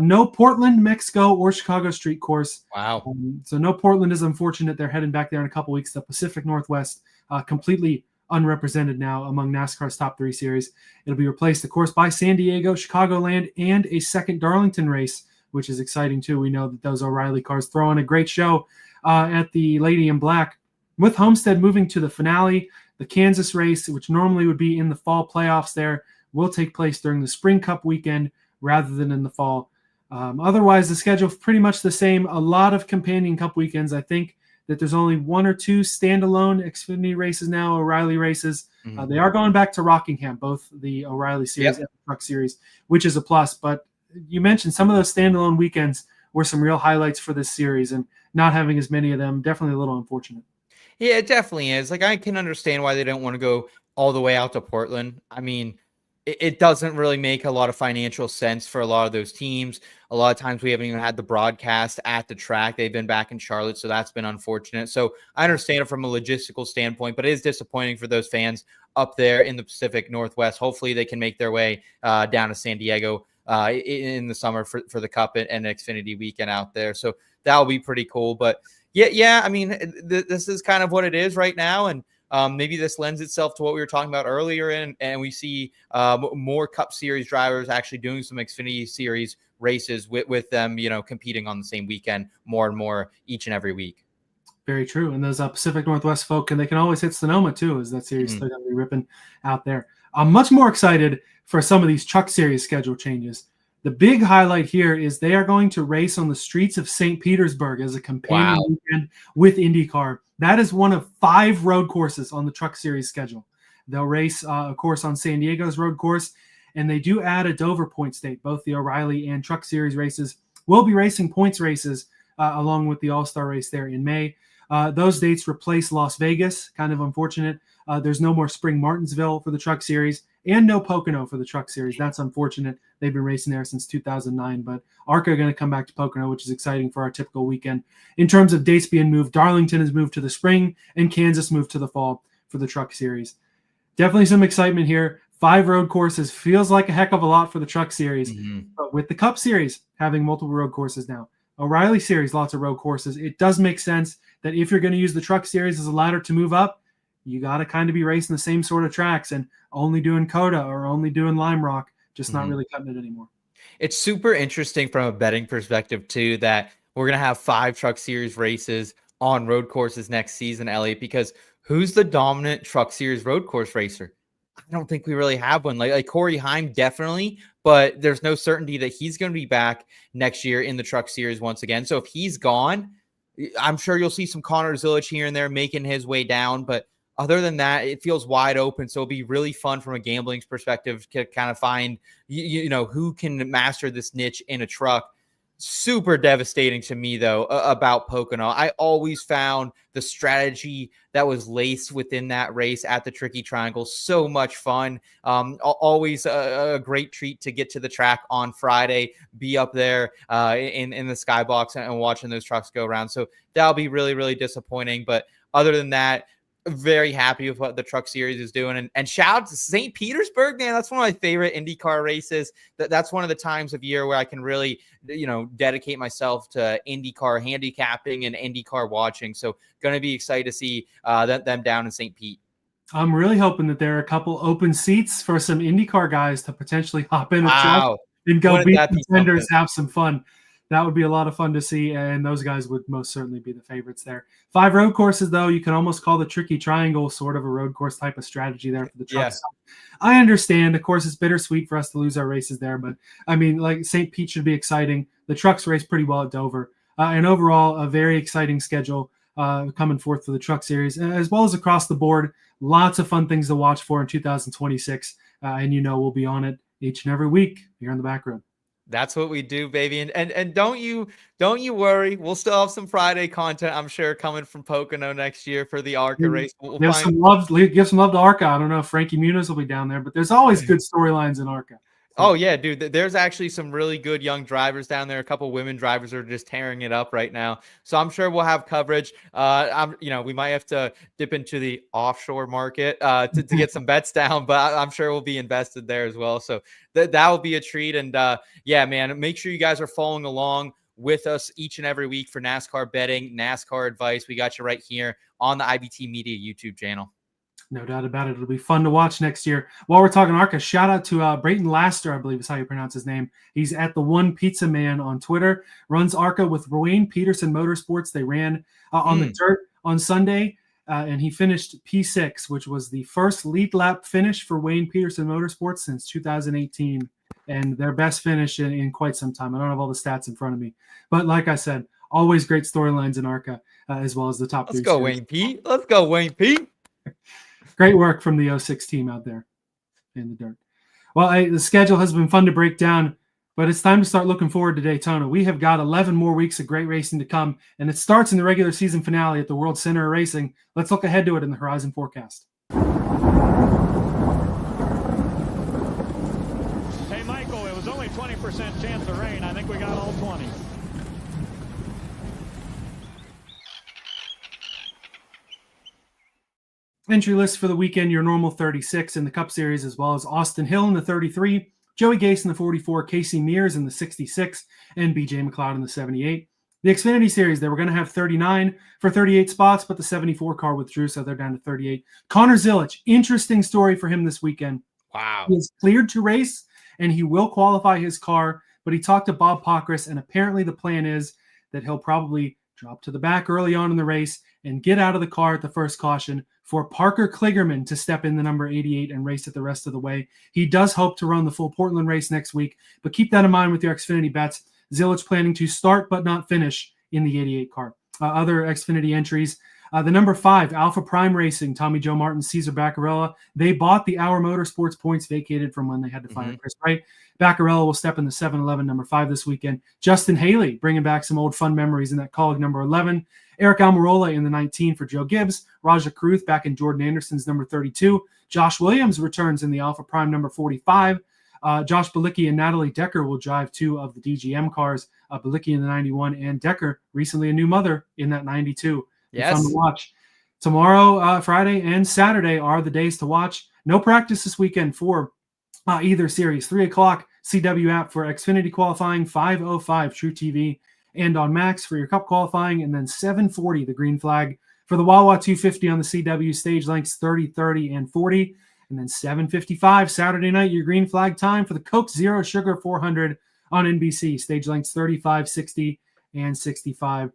C: No Portland, Mexico, or Chicago street course.
A: Wow.
C: So no Portland is unfortunate. They're heading back there in a couple weeks. The Pacific Northwest, completely unrepresented now among NASCAR's top 3 series. It'll be replaced, of course, by San Diego, Chicagoland, and a second Darlington race, which is exciting too. We know that those O'Reilly cars throw in a great show at the Lady in Black. With Homestead moving to the finale, the Kansas race, which normally would be in the fall playoffs there, will take place during the Spring Cup weekend rather than in the fall. Otherwise, the schedule is pretty much the same. A lot of companion Cup weekends. I think that there's only 1 or 2 standalone Xfinity races now, O'Reilly races. They are going back to Rockingham, both the O'Reilly series and the Truck series, which is a plus. But you mentioned some of those standalone weekends were some real highlights for this series, and not having as many of them, definitely a little unfortunate.
A: Yeah, it definitely is. Like, I can understand why they don't want to go all the way out to Portland. I mean, it doesn't really make a lot of financial sense for a lot of those teams. A lot of times we haven't even had the broadcast at the track. They've been back in Charlotte, so that's been unfortunate. So I understand it from a logistical standpoint, but it is disappointing for those fans up there in the Pacific Northwest. Hopefully they can make their way down to San Diego in the summer for the Cup and Xfinity weekend out there. So that'll be pretty cool. But yeah, I mean, this is kind of what it is right now. And maybe this lends itself to what we were talking about earlier, and we see more Cup Series drivers actually doing some Xfinity Series races with them, competing on the same weekend more and more each and every week.
C: Very true. And those Pacific Northwest folk, and they can always hit Sonoma too, as that series still going to be ripping out there. I'm much more excited for some of these Truck Series schedule changes. The big highlight here is they are going to race on the streets of St. Petersburg as a companion weekend with IndyCar. That is one of 5 road courses on the Truck Series schedule. They'll race, of course, on San Diego's road course, and they do add a Dover point state. Both the O'Reilly and Truck Series races will be racing points races along with the All-Star race there in May. Those dates replace Las Vegas, kind of unfortunate. There's no more Spring Martinsville for the Truck Series and no Pocono for the Truck Series. That's unfortunate. They've been racing there since 2009, but ARCA are going to come back to Pocono, which is exciting for our typical weekend. In terms of dates being moved, Darlington has moved to the spring and Kansas moved to the fall for the Truck Series. Definitely some excitement here. 5 road courses feels like a heck of a lot for the Truck Series, but with the Cup Series having multiple road courses now, O'Reilly Series, lots of road courses, it does make sense that if you're going to use the Truck Series as a ladder to move up, you got to kind of be racing the same sort of tracks and only doing Coda or only doing Lime Rock, just not really cutting it anymore.
A: It's super interesting from a betting perspective too, that we're going to have 5 Truck Series races on road courses next season, Elliot, because who's the dominant Truck Series road course racer? I don't think we really have one. Like Corey Heim, definitely, but there's no certainty that he's going to be back next year in the Truck Series once again. So if he's gone, I'm sure you'll see some Connor Zilich here and there making his way down, but other than that, it feels wide open. So it'll be really fun from a gambling perspective to kind of find, who can master this niche in a truck. Super devastating to me, though, about Pocono. I always found the strategy that was laced within that race at the Tricky Triangle so much fun. Always a great treat to get to the track on Friday, be up there in the skybox and watching those trucks go around. So that'll be really, really disappointing. But other than that, very happy with what the Truck Series is doing. And shout out to St. Petersburg, man. That's one of my favorite IndyCar races. That's one of the times of year where I can really, dedicate myself to IndyCar handicapping and IndyCar watching. So going to be excited to see them down in St. Pete. I'm
C: really hoping that there are a couple open seats for some IndyCar guys to potentially hop in a truck and go beat contenders, have some fun. That would be a lot of fun to see, and those guys would most certainly be the favorites there. 5 road courses, though, you can almost call the Tricky Triangle sort of a road course type of strategy there for the trucks. Yeah. I understand. Of course, it's bittersweet for us to lose our races there, but, I mean, like St. Pete should be exciting. The trucks race pretty well at Dover. And overall, a very exciting schedule coming forth for the Truck Series, as well as across the board. Lots of fun things to watch for in 2026, and we'll be on it each and every week here on the Backroad.
A: That's what we do, baby. And don't you worry. We'll still have some Friday content, I'm sure, coming from Pocono next year for the ARCA race.
C: Give some love to ARCA. I don't know if Frankie Muniz will be down there, but there's always good storylines in ARCA.
A: Oh yeah, dude. There's actually some really good young drivers down there. A couple women drivers are just tearing it up right now. So I'm sure we'll have coverage. We might have to dip into the offshore market to get some bets down, but I'm sure we'll be invested there as well. So that will be a treat. And yeah, man, make sure you guys are following along with us each and every week for NASCAR betting, NASCAR advice. We got you right here on the IBT Media YouTube channel.
C: No doubt about it. It'll be fun to watch next year. While we're talking ARCA, shout out to Brayton Laster, I believe is how you pronounce his name. He's at the One Pizza Man on Twitter, runs ARCA with Wayne Peterson Motorsports. They ran on the dirt on Sunday, and he finished P6, which was the first lead lap finish for Wayne Peterson Motorsports since 2018, and their best finish in quite some time. I don't have all the stats in front of me. But like I said, always great storylines in ARCA, as well as the top
A: Let's
C: three.
A: Go, Wayne Pete. Let's go, Wayne Pete.
C: Great work from the 06 team out there in the dirt. Well, the schedule has been fun to break down, but it's time to start looking forward to Daytona. We have got 11 more weeks of great racing to come, and it starts in the regular season finale at the World Center of Racing. Let's look ahead to it in the Horizon Forecast.
B: Hey, Michael, it was only 20% chance of rain. I think we got all 20.
C: Entry list for the weekend, your normal 36 in the Cup Series, as well as Austin Hill in the 33, Joey Gase in the 44, Casey Mears in the 66, and BJ McLeod in the 78. The Xfinity Series, they were going to have 39 for 38 spots, but the 74 car withdrew, so they're down to 38. Connor Zilic, interesting story for him this weekend.
A: Wow.
C: He is cleared to race, and he will qualify his car, but he talked to Bob Pockris, and apparently the plan is that he'll probably drop to the back early on in the race and get out of the car at the first caution for Parker Kligerman to step in the number 88 and race it the rest of the way. He does hope to run the full Portland race next week, but keep that in mind with your Xfinity bets. Zilic planning to start but not finish in the 88 car. Other Xfinity entries, the number 5, Alpha Prime Racing, Tommy Joe Martin, Cesar Baccarella. They bought the Our Motorsports points vacated from when they had to fire Chris Wright. Baccarella will step in the 7-11 number 5 this weekend. Justin Haley bringing back some old fun memories in that Colleague number 11. Eric Almirola in the 19 for Joe Gibbs. Raja Karuth back in Jordan Anderson's number 32. Josh Williams returns in the Alpha Prime number 45. Josh Bilicki and Natalie Decker will drive 2 of the DGM cars. Bilicki in the 91 and Decker, recently a new mother, in that 92.
A: Yes.
C: Fun to watch. Tomorrow, Friday, and Saturday are the days to watch. No practice this weekend for either series. 3 o'clock CW app for Xfinity qualifying, 5:05 True TV, and on Max for your Cup qualifying, and then 7:40 the green flag for the Wawa 250 on the CW stage lengths 30, 30, and 40, and then 7:55 Saturday night your green flag time for the Coke Zero Sugar 400 on NBC stage lengths 35, 60, and 65.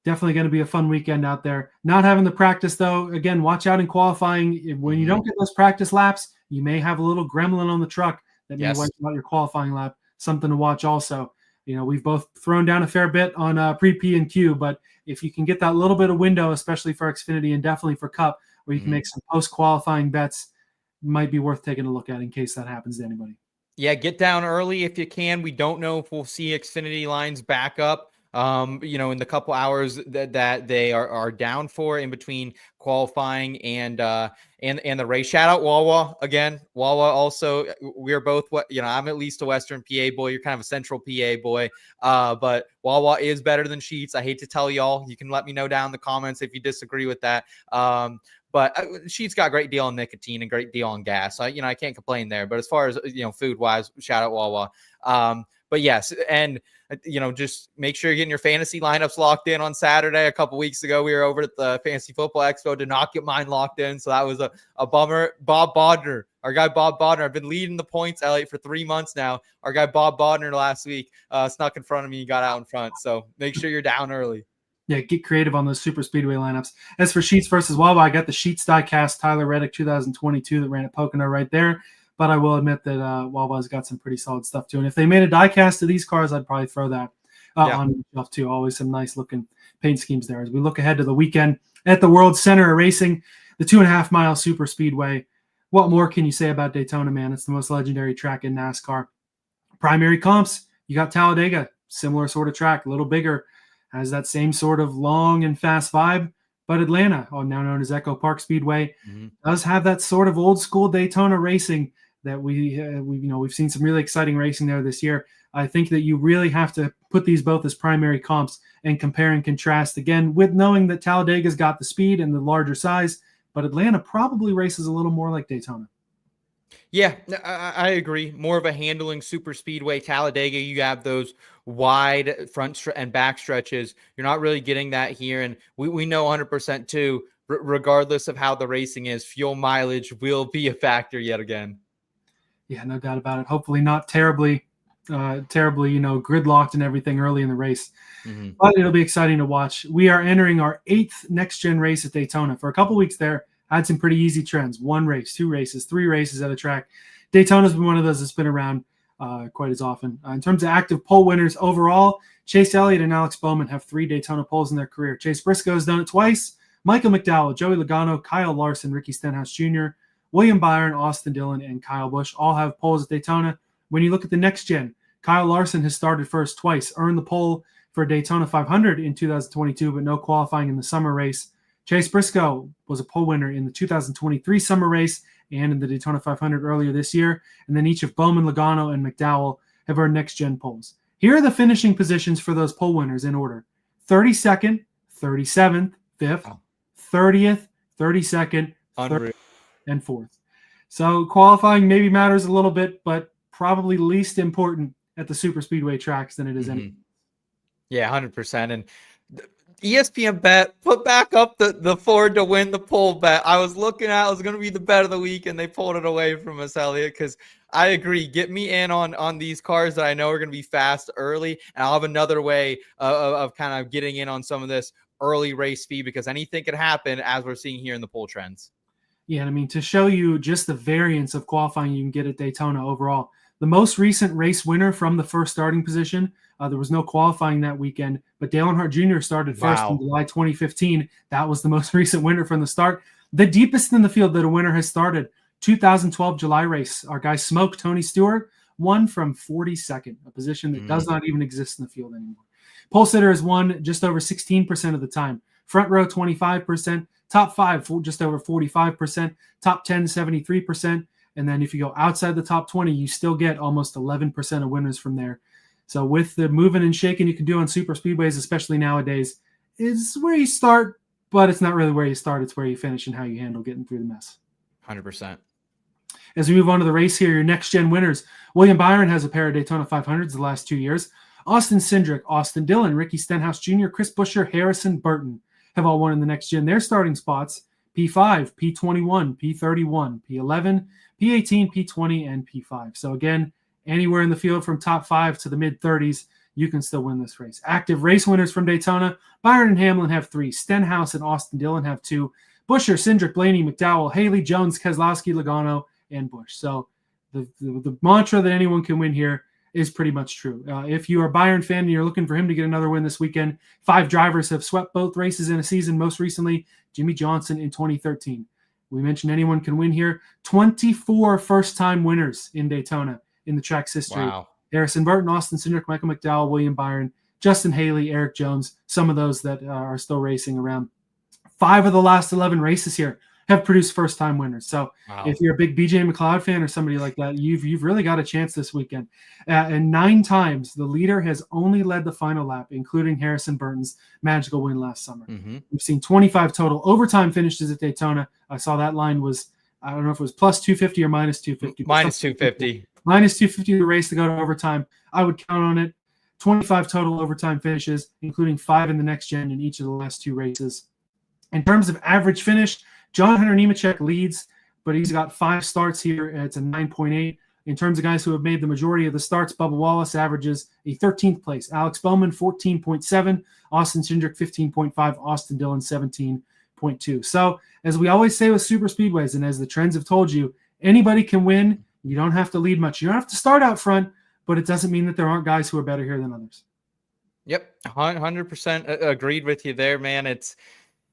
C: Definitely going to be a fun weekend out there. Not having the practice, though. Again, watch out in qualifying. When you don't get those practice laps, you may have a little gremlin on the truck that may wipe out your qualifying lap. Something to watch also. You know, we've both thrown down a fair bit on pre-P and Q, but if you can get that little bit of window, especially for Xfinity and definitely for Cup, where you can make some post-qualifying bets, might be worth taking a look at in case that happens to anybody.
A: Yeah, get down early if you can. We don't know if we'll see Xfinity lines back up. In the couple hours that they are down for in between qualifying and the race. Shout out Wawa again. Wawa also, we're both I'm at least a Western PA boy. You're kind of a Central PA boy. But Wawa is better than Sheetz. I hate to tell y'all. You can let me know down in the comments if you disagree with that. But Sheetz got a great deal on nicotine and great deal on gas. So, I can't complain there. But as far as, food wise, shout out Wawa. But yes, and just make sure you're getting your fantasy lineups locked in on Saturday. A couple weeks ago, we were over at the Fantasy Football Expo, did not get mine locked in, so that was a bummer. Bob Bodner, our guy Bob Bodner, I've been leading the points, Elliot, for 3 months now. Our guy Bob Bodner last week snuck in front of me and got out in front, so make sure you're down early.
C: Yeah, get creative on those super speedway lineups. As for Sheetz versus Wawa, I got the Sheetz diecast Tyler Reddick 2022 that ran at Pocono right there. But I will admit that Wawa's got some pretty solid stuff too. And if they made a diecast of these cars, I'd probably throw that on the shelf too. Always some nice looking paint schemes there. As we look ahead to the weekend at the World Center of Racing, the 2.5 mile super speedway. What more can you say about Daytona, man? It's the most legendary track in NASCAR. Primary comps, you got Talladega, similar sort of track, a little bigger, has that same sort of long and fast vibe. But Atlanta, now known as Echo Park Speedway, does have that sort of old school Daytona racing, that we've seen some really exciting racing there this year. I think that you really have to put these both as primary comps and compare and contrast, again, with knowing that Talladega's got the speed and the larger size, but Atlanta probably races a little more like Daytona.
A: Yeah, I agree. More of a handling super speedway. Talladega, you have those wide front and back stretches. You're not really getting that here. And we know 100% too, regardless of how the racing is, fuel mileage will be a factor yet again.
C: Yeah, no doubt about it. Hopefully not terribly, gridlocked and everything early in the race.
A: Mm-hmm.
C: But it'll be exciting to watch. We are entering our 8th next-gen race at Daytona. For a couple weeks there, had some pretty easy trends. 1 race, 2 races, 3 races at a track. Daytona's been one of those that's been around quite as often. In terms of active pole winners overall, Chase Elliott and Alex Bowman have 3 Daytona poles in their career. Chase Briscoe has done it twice. Michael McDowell, Joey Logano, Kyle Larson, Ricky Stenhouse Jr., William Byron, Austin Dillon, and Kyle Busch all have poles at Daytona. When you look at the next gen, Kyle Larson has started first twice, earned the pole for Daytona 500 in 2022, but no qualifying in the summer race. Chase Briscoe was a pole winner in the 2023 summer race and in the Daytona 500 earlier this year. And then each of Bowman, Logano, and McDowell have earned next-gen poles. Here are the finishing positions for those pole winners in order. 32nd, 37th, 5th, 30th, 32nd, 3rd, and 4th. So qualifying maybe matters a little bit, but probably least important at the super speedway tracks than it is any.
A: Yeah, 100%. And ESPN bet put back up the Ford to win the pole bet. I was looking at it was going to be the bet of the week, and they pulled it away from us, Elliot, because I agree. Get me in on these cars that I know are going to be fast early, and I'll have another way of kind of getting in on some of this early race speed, because anything could happen, as we're seeing here in the pole trends.
C: Yeah, I mean, to show you just the variance of qualifying you can get at Daytona overall, the most recent race winner from the first starting position, there was no qualifying that weekend, but Dale Earnhardt Jr. started first in July 2015. That was the most recent winner from the start. The deepest in the field that a winner has started, 2012 July race. Our guy Smoke, Tony Stewart, won from 42nd, a position that does not even exist in the field anymore. Pole sitter has won just over 16% of the time. Front row, 25%. Top 5, just over 45%. Top 10, 73%. And then if you go outside the top 20, you still get almost 11% of winners from there. So with the moving and shaking you can do on super speedways, especially nowadays, is where you start, but it's not really where you start. It's where you finish and how you handle getting through the mess.
A: 100%.
C: As we move on to the race here, your next-gen winners. William Byron has a pair of Daytona 500s the last 2 years. Austin Cindric, Austin Dillon, Ricky Stenhouse Jr., Chris Buescher, Harrison Burton have all won in the next-gen. Their starting spots, P5, P21, P31, P11, P18, P20, and P5. So again, anywhere in the field from top 5 to the mid-30s, you can still win this race. Active race winners from Daytona, Byron and Hamlin have 3. Stenhouse and Austin Dillon have 2. Buescher, Cindric, Blaney, McDowell, Haley, Jones, Keselowski, Logano, and Busch. So the mantra that anyone can win here is pretty much true. If you are a Byron fan and you're looking for him to get another win this weekend, 5 drivers have swept both races in a season, most recently Jimmy Johnson in 2013. We mentioned anyone can win here. 24 first-time winners in Daytona in the track's history.
A: Wow.
C: Harrison Burton, Austin Cindric, Michael McDowell, William Byron, Justin Haley, Eric Jones, some of those that are still racing around. 5 of the last 11 races here have produced first-time winners. So if you're a big BJ McLeod fan or somebody like that, you've really got a chance this weekend. And 9 times, the leader has only led the final lap, including Harrison Burton's magical win last summer. We've seen 25 total overtime finishes at Daytona. I saw that line was, I don't know if it was plus 250 or minus 250.
A: Minus 250.
C: Minus 250 the race to go to overtime. I would count on it. 25 total overtime finishes, including 5 in the next gen in each of the last 2 races. In terms of average finish, John Hunter Nemechek leads, but he's got 5 starts here. It's a 9.8. In terms of guys who have made the majority of the starts, Bubba Wallace averages a 13th place. Alex Bowman, 14.7. Austin Cindric, 15.5. Austin Dillon, 17.2. So, as we always say with super speedways, and as the trends have told you, anybody can win. You don't have to lead much. You don't have to start out front, but it doesn't mean that there aren't guys who are better here than others.
A: Yep, 100% agreed with you there, man.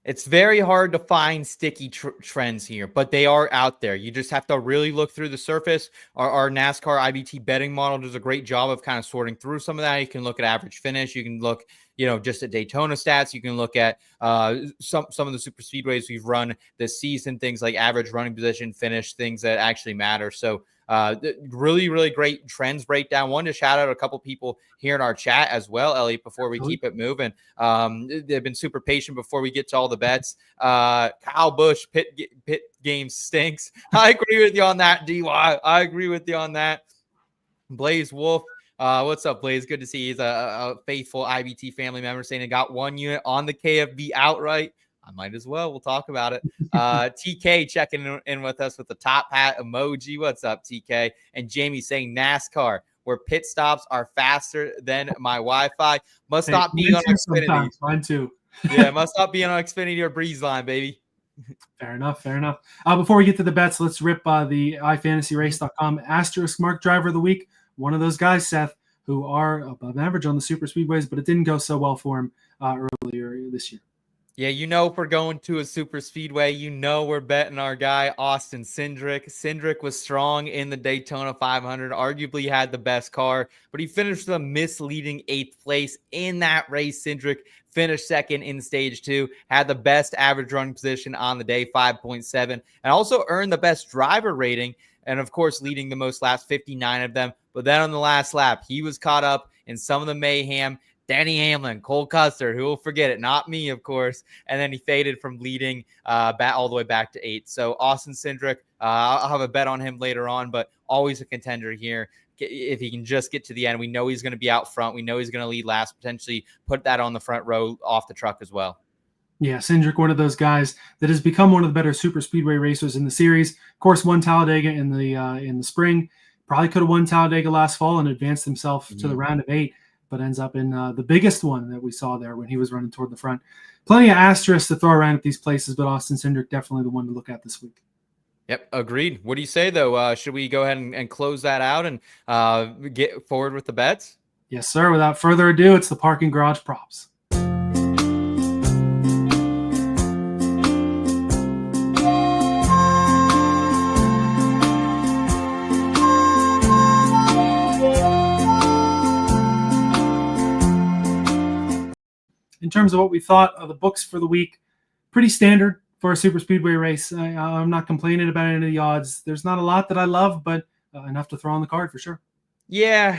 A: It's very hard to find sticky trends here, but they are out there. You just have to really look through the surface. Our NASCAR IBT betting model does a great job of kind of sorting through some of that. You can look at average finish. You can look, just at Daytona stats. You can look at some of the super speedways we've run this season, things like average running position, finish, things that actually matter. So really, really great trends breakdown. Wanted to shout out a couple people here in our chat as well, Elliot, before we keep it moving. They've been super patient before we get to all the bets. Kyle Busch, pit game stinks. I agree with you on that, DY. I agree with you on that. Blaze Wolf. What's up, Blaze? Good to see you. He's a faithful IBT family member saying he got 1 unit on the KFB outright. I might as well. We'll talk about it. TK checking in with us with the top hat emoji. What's up, TK? And Jamie saying NASCAR, where pit stops are faster than my Wi-Fi. Must not be on Xfinity.
C: Mine too.
A: Yeah, must not be on Xfinity or Breeze Line, baby.
C: Fair enough. Before we get to the bets, let's rip the iFantasyRace.com Asterisk Mark Driver of the Week. One of those guys, Seth, who are above average on the super speedways, but it didn't go so well for him earlier this year.
A: Yeah, if we're going to a super speedway, we're betting our guy, Austin Cindric. Cindric was strong in the Daytona 500, arguably had the best car, but he finished with a misleading 8th place in that race. Cindric finished second in stage 2, had the best average running position on the day, 5.7, and also earned the best driver rating, and of course, leading the most laps, 59 of them. But then on the last lap, he was caught up in some of the mayhem. Danny Hamlin, Cole Custer, who will forget it? Not me, of course. And then he faded from leading all the way back to 8th. So Austin Cindric, I'll have a bet on him later on, but always a contender here. If he can just get to the end, we know he's going to be out front. We know he's going to lead last, potentially put that on the front row off the truck as well.
C: Yeah, Cindric, one of those guys that has become one of the better super speedway racers in the series. Of course, won Talladega in the spring. Probably could have won Talladega last fall and advanced himself to the round of 8. But ends up in the biggest one that we saw there when he was running toward the front. Plenty of asterisks to throw around at these places, but Austin Cindric definitely the one to look at this week.
A: Yep, agreed. What do you say, though? Should we go ahead and close that out and get forward with the bets?
C: Yes, sir. Without further ado, it's the parking garage props. In terms of what we thought of the books for the week, pretty standard for a super speedway race. I'm not complaining about any of the odds. There's not a lot that I love, but enough to throw on the card for sure.
A: Yeah,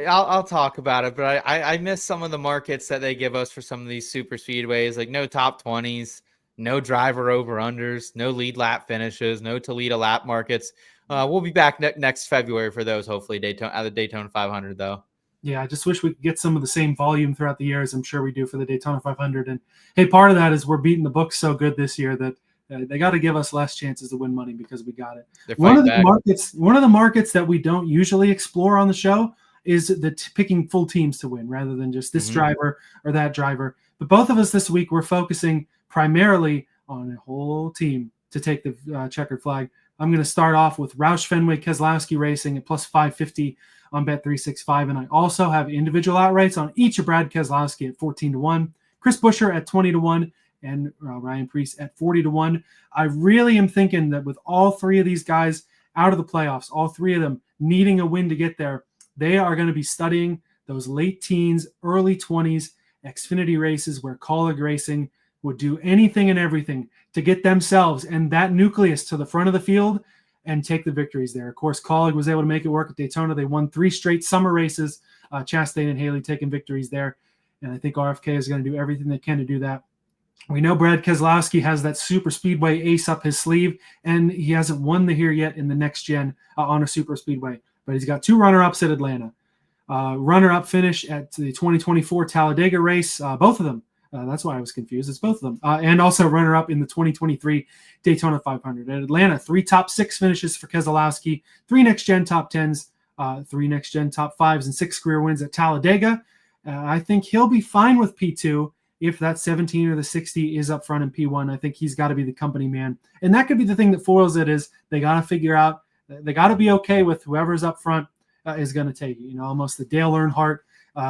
A: I'll talk about it, but I miss some of the markets that they give us for some of these super speedways, like no top 20s, no driver over-unders, no lead lap finishes, no Toledo lap markets. We'll be back next February for those, hopefully, the Daytona 500, though.
C: Yeah, I just wish we could get some of the same volume throughout the year as I'm sure we do for the Daytona 500. And hey, part of that is we're beating the books so good this year that they got to give us less chances to win money because we got it. One of the markets that we don't usually explore on the show is picking full teams to win rather than just this driver or that driver. But both of us this week, we're focusing primarily on a whole team to take the checkered flag. I'm going to start off with Roush Fenway Keselowski Racing at plus 550 on Bet365, and I also have individual outrights on each of Brad Keselowski at 14-1, Chris Buescher at 20-1, and Ryan Preece at 40-1. I really am thinking that with all 3 of these guys out of the playoffs, all 3 of them needing a win to get there, they are going to be studying those late teens, early 20s Xfinity races where Kaulig Racing would do anything and everything to get themselves and that nucleus to the front of the field and take the victories there. Of course, Kaulig was able to make it work at Daytona. They won 3 straight summer races. Chastain and Haley taking victories there. And I think RFK is going to do everything they can to do that. We know Brad Keselowski has that super speedway ace up his sleeve, and he hasn't won the here yet in the next gen on a super speedway. But he's got 2 runner-ups at Atlanta. Runner-up finish at the 2024 Talladega race, both of them. That's why I was confused. It's both of them. And also runner-up in the 2023 Daytona 500. At Atlanta, 3 top 6 finishes for Keselowski, 3 next-gen top 10s, 3 next-gen top 5s, and 6 career wins at Talladega. I think he'll be fine with P2 if that 17 or the 60 is up front in P1. I think he's got to be the company man. And that could be the thing that foils it is they got to figure out, they got to be okay with whoever's up front is going to take it. Almost the Dale Earnhardt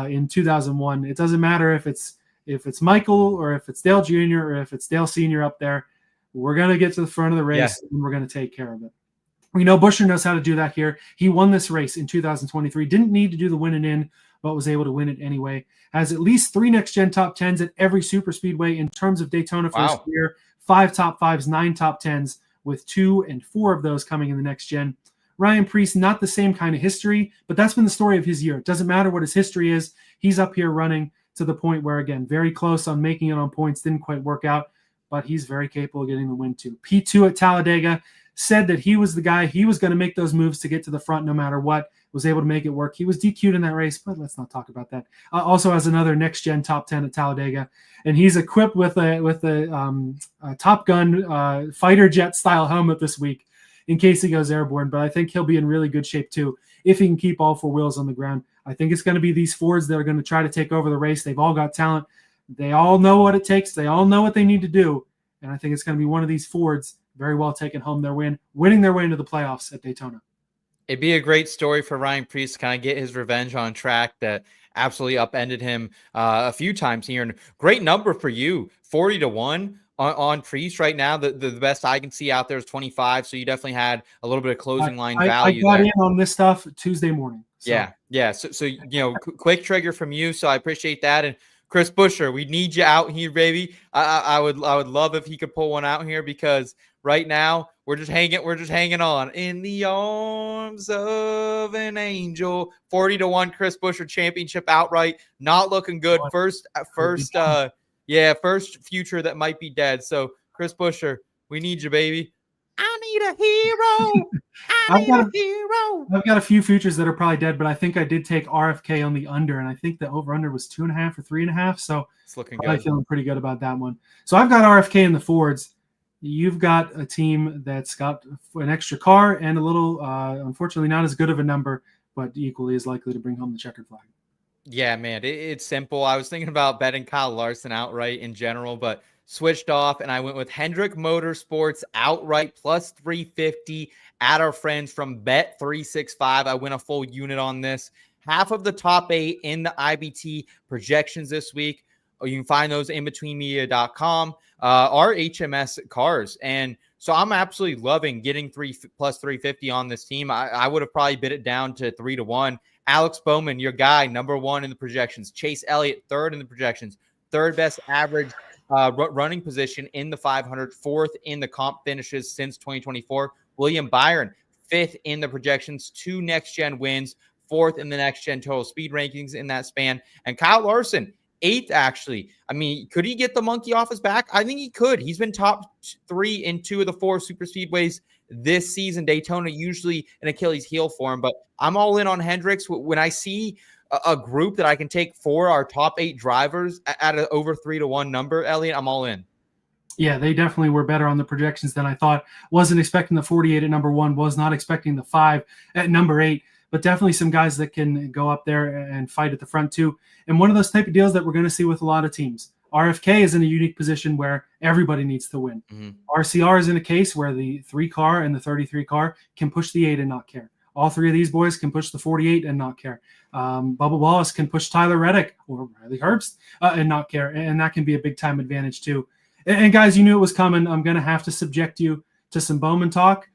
C: in 2001. It doesn't matter if it's Michael or if it's Dale Jr. or if it's Dale Sr. up there, we're going to get to the front of the race and we're going to take care of it. We know Buescher knows how to do that here. He won this race in 2023. Didn't need to do the win and in, but was able to win it anyway. Has at least 3 next-gen top 10s at every super speedway in terms of Daytona for his career. 5 top 5s, 9 top 10s, with 2 and 4 of those coming in the next gen. Ryan Preece, not the same kind of history, but that's been the story of his year. It doesn't matter what his history is. He's up here running to the point where, again, very close on making it on points, didn't quite work out, but he's very capable of getting the win too. P2 at Talladega, said that he was the guy, he was going to make those moves to get to the front no matter what, was able to make it work. He was DQ'd in that race, but let's not talk about that. Also has another next-gen top 10 at Talladega, and he's equipped with a Top Gun fighter jet style helmet this week in case he goes airborne, but I think he'll be in really good shape too if he can keep all 4 wheels on the ground. I think it's going to be these Fords that are going to try to take over the race. They've all got talent. They all know what it takes. They all know what they need to do, and I think it's going to be one of these Fords very well taking home their win, winning their way into the playoffs at Daytona.
A: It'd be a great story for Ryan Preece to kind of get his revenge on track that absolutely upended him a few times here. And great number for you, 40-1 on Preece right now. The best I can see out there is 25. So you definitely had a little bit of closing line value.
C: I got in on this stuff Tuesday morning. So.
A: Yeah. So you know, quick trigger from you. So I appreciate that. And Chris Buescher, we need you out here, baby. I would love if he could pull one out here, because right now we're just hanging on in the arms of an angel. 40-1 Chris Buescher championship outright. Not looking good. First future that might be dead. So Chris Buescher, we need you, baby. I need a hero. I need a hero.
C: I've got a few futures that are probably dead, but I think I did take RFK on the under, and I think the over-under was 2.5 or 3.5. So
A: it's looking
C: I'm
A: good.
C: feeling pretty good about that one. So I've got RFK in the Fords. You've got a team that's got an extra car and a little, unfortunately, not as good of a number, but equally as likely to bring home the checkered flag.
A: Yeah, man, it's simple. I was thinking about betting Kyle Larson outright in general, but switched off, and I went with Hendrick Motorsports outright plus 350 at our friends from Bet365. I win a full unit on this. Half of the top 8 in the IBT projections this week. You can find those in betweenmedia.com, are HMS cars. And so I'm absolutely loving getting 3 plus 350 on this team. I would have probably bid it down to 3-1. Alex Bowman, your guy, number 1 in the projections. Chase Elliott, 3rd in the projections. 3rd best average running position in the 500. 4th in the comp finishes since 2024. William Byron, 5th in the projections. 2 next-gen wins. 4th in the next-gen total speed rankings in that span. And Kyle Larson, 8th, actually. I mean, could he get the monkey off his back? I think he could. He's been top 3 in 2 of the 4 super speedways this season. Daytona usually an Achilles heel for him, but I'm all in on Hendricks. When I see a group that I can take for our top 8 drivers at an over 3-1 number, Elliot, I'm all in.
C: Yeah, they definitely were better on the projections than I thought. Wasn't expecting the 48 at number 1, was not expecting the 5 at number 8. But definitely some guys that can go up there and fight at the front too. And one of those type of deals that we're going to see with a lot of teams. RFK is in a unique position where everybody needs to win. Mm-hmm. RCR is in a case where the 3 car and the 33 car can push the 8 and not care. All 3 of these boys can push the 48 and not care. Bubba Wallace can push Tyler Reddick or Riley Herbst and not care. And that can be a big time advantage too. And guys, you knew it was coming. I'm going to have to subject you to some Bowman talk.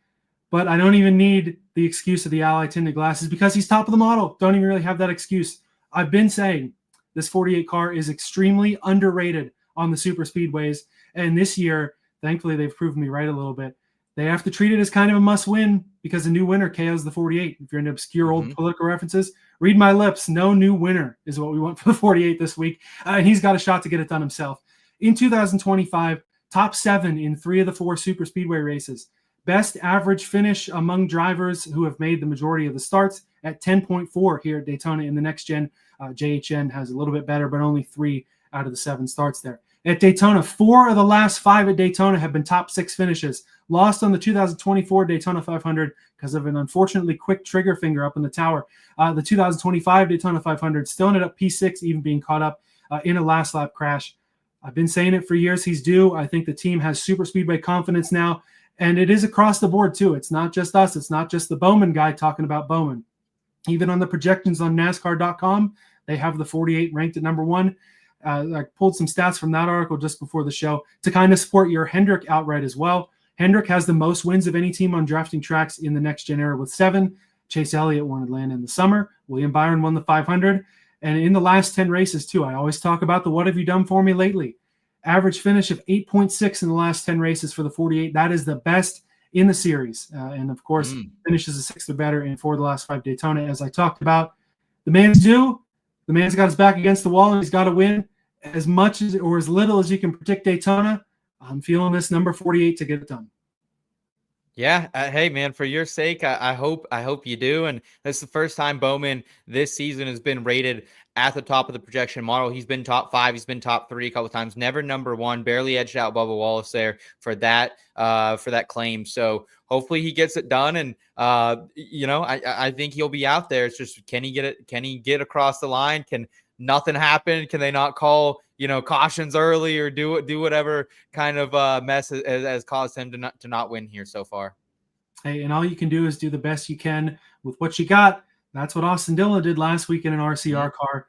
C: But I don't even need the excuse of the Ally tinted glasses because he's top of the model. Don't even really have that excuse. I've been saying this 48 car is extremely underrated on the super speedways. And this year, thankfully, they've proven me right a little bit. They have to treat it as kind of a must win because a new winner KOs the 48. If you're into obscure old political references, read my lips. No new winner is what we want for the 48 this week. And he's got a shot to get it done himself. In 2025, top 7 in 3 of the 4 super speedway races. Best average finish among drivers who have made the majority of the starts at 10.4 here at Daytona in the next gen. JHN has a little bit better, but only 3 out of the 7 starts there. At Daytona, 4 of the last 5 at Daytona have been top 6 finishes. Lost on the 2024 Daytona 500 because of an unfortunately quick trigger finger up in the tower. The 2025 Daytona 500 still ended up P6, even being caught up in a last lap crash. I've been saying it for years. He's due. I think the team has super speedway confidence now. And it is across the board, too. It's not just us. It's not just the Bowman guy talking about Bowman. Even on the projections on NASCAR.com, they have the 48 ranked at number 1. I pulled some stats from that article just before the show to kind of support your Hendrick outright as well. Hendrick has the most wins of any team on drafting tracks in the next gen era with 7. Chase Elliott won Atlanta in the summer. William Byron won the 500. And in the last 10 races, too, I always talk about the what have you done for me lately. Average finish of 8.6 in the last 10 races for the 48. That is the best in the series. And, of course, finishes a sixth or better in 4 of the last 5 Daytona. As I talked about, the man's due. The man's got his back against the wall, and he's got to win as much as or as little as you can predict Daytona. I'm feeling this number 48 to get it done.
A: Yeah. Hey, man, for your sake, I hope you do. And that's the first time Bowman this season has been rated at the top of the projection model. He's been top 5. He's been top 3 a couple of times, never number 1, barely edged out Bubba Wallace there for that claim. So hopefully he gets it done. And, I think he'll be out there. It's just, can he get it? Can he get across the line? Can nothing happen? Can they not call, cautions early or do whatever kind of mess has caused him to not win here so far?
C: Hey, and all you can do is do the best you can with what you got. That's what Austin Dillon did last week in an RCR car.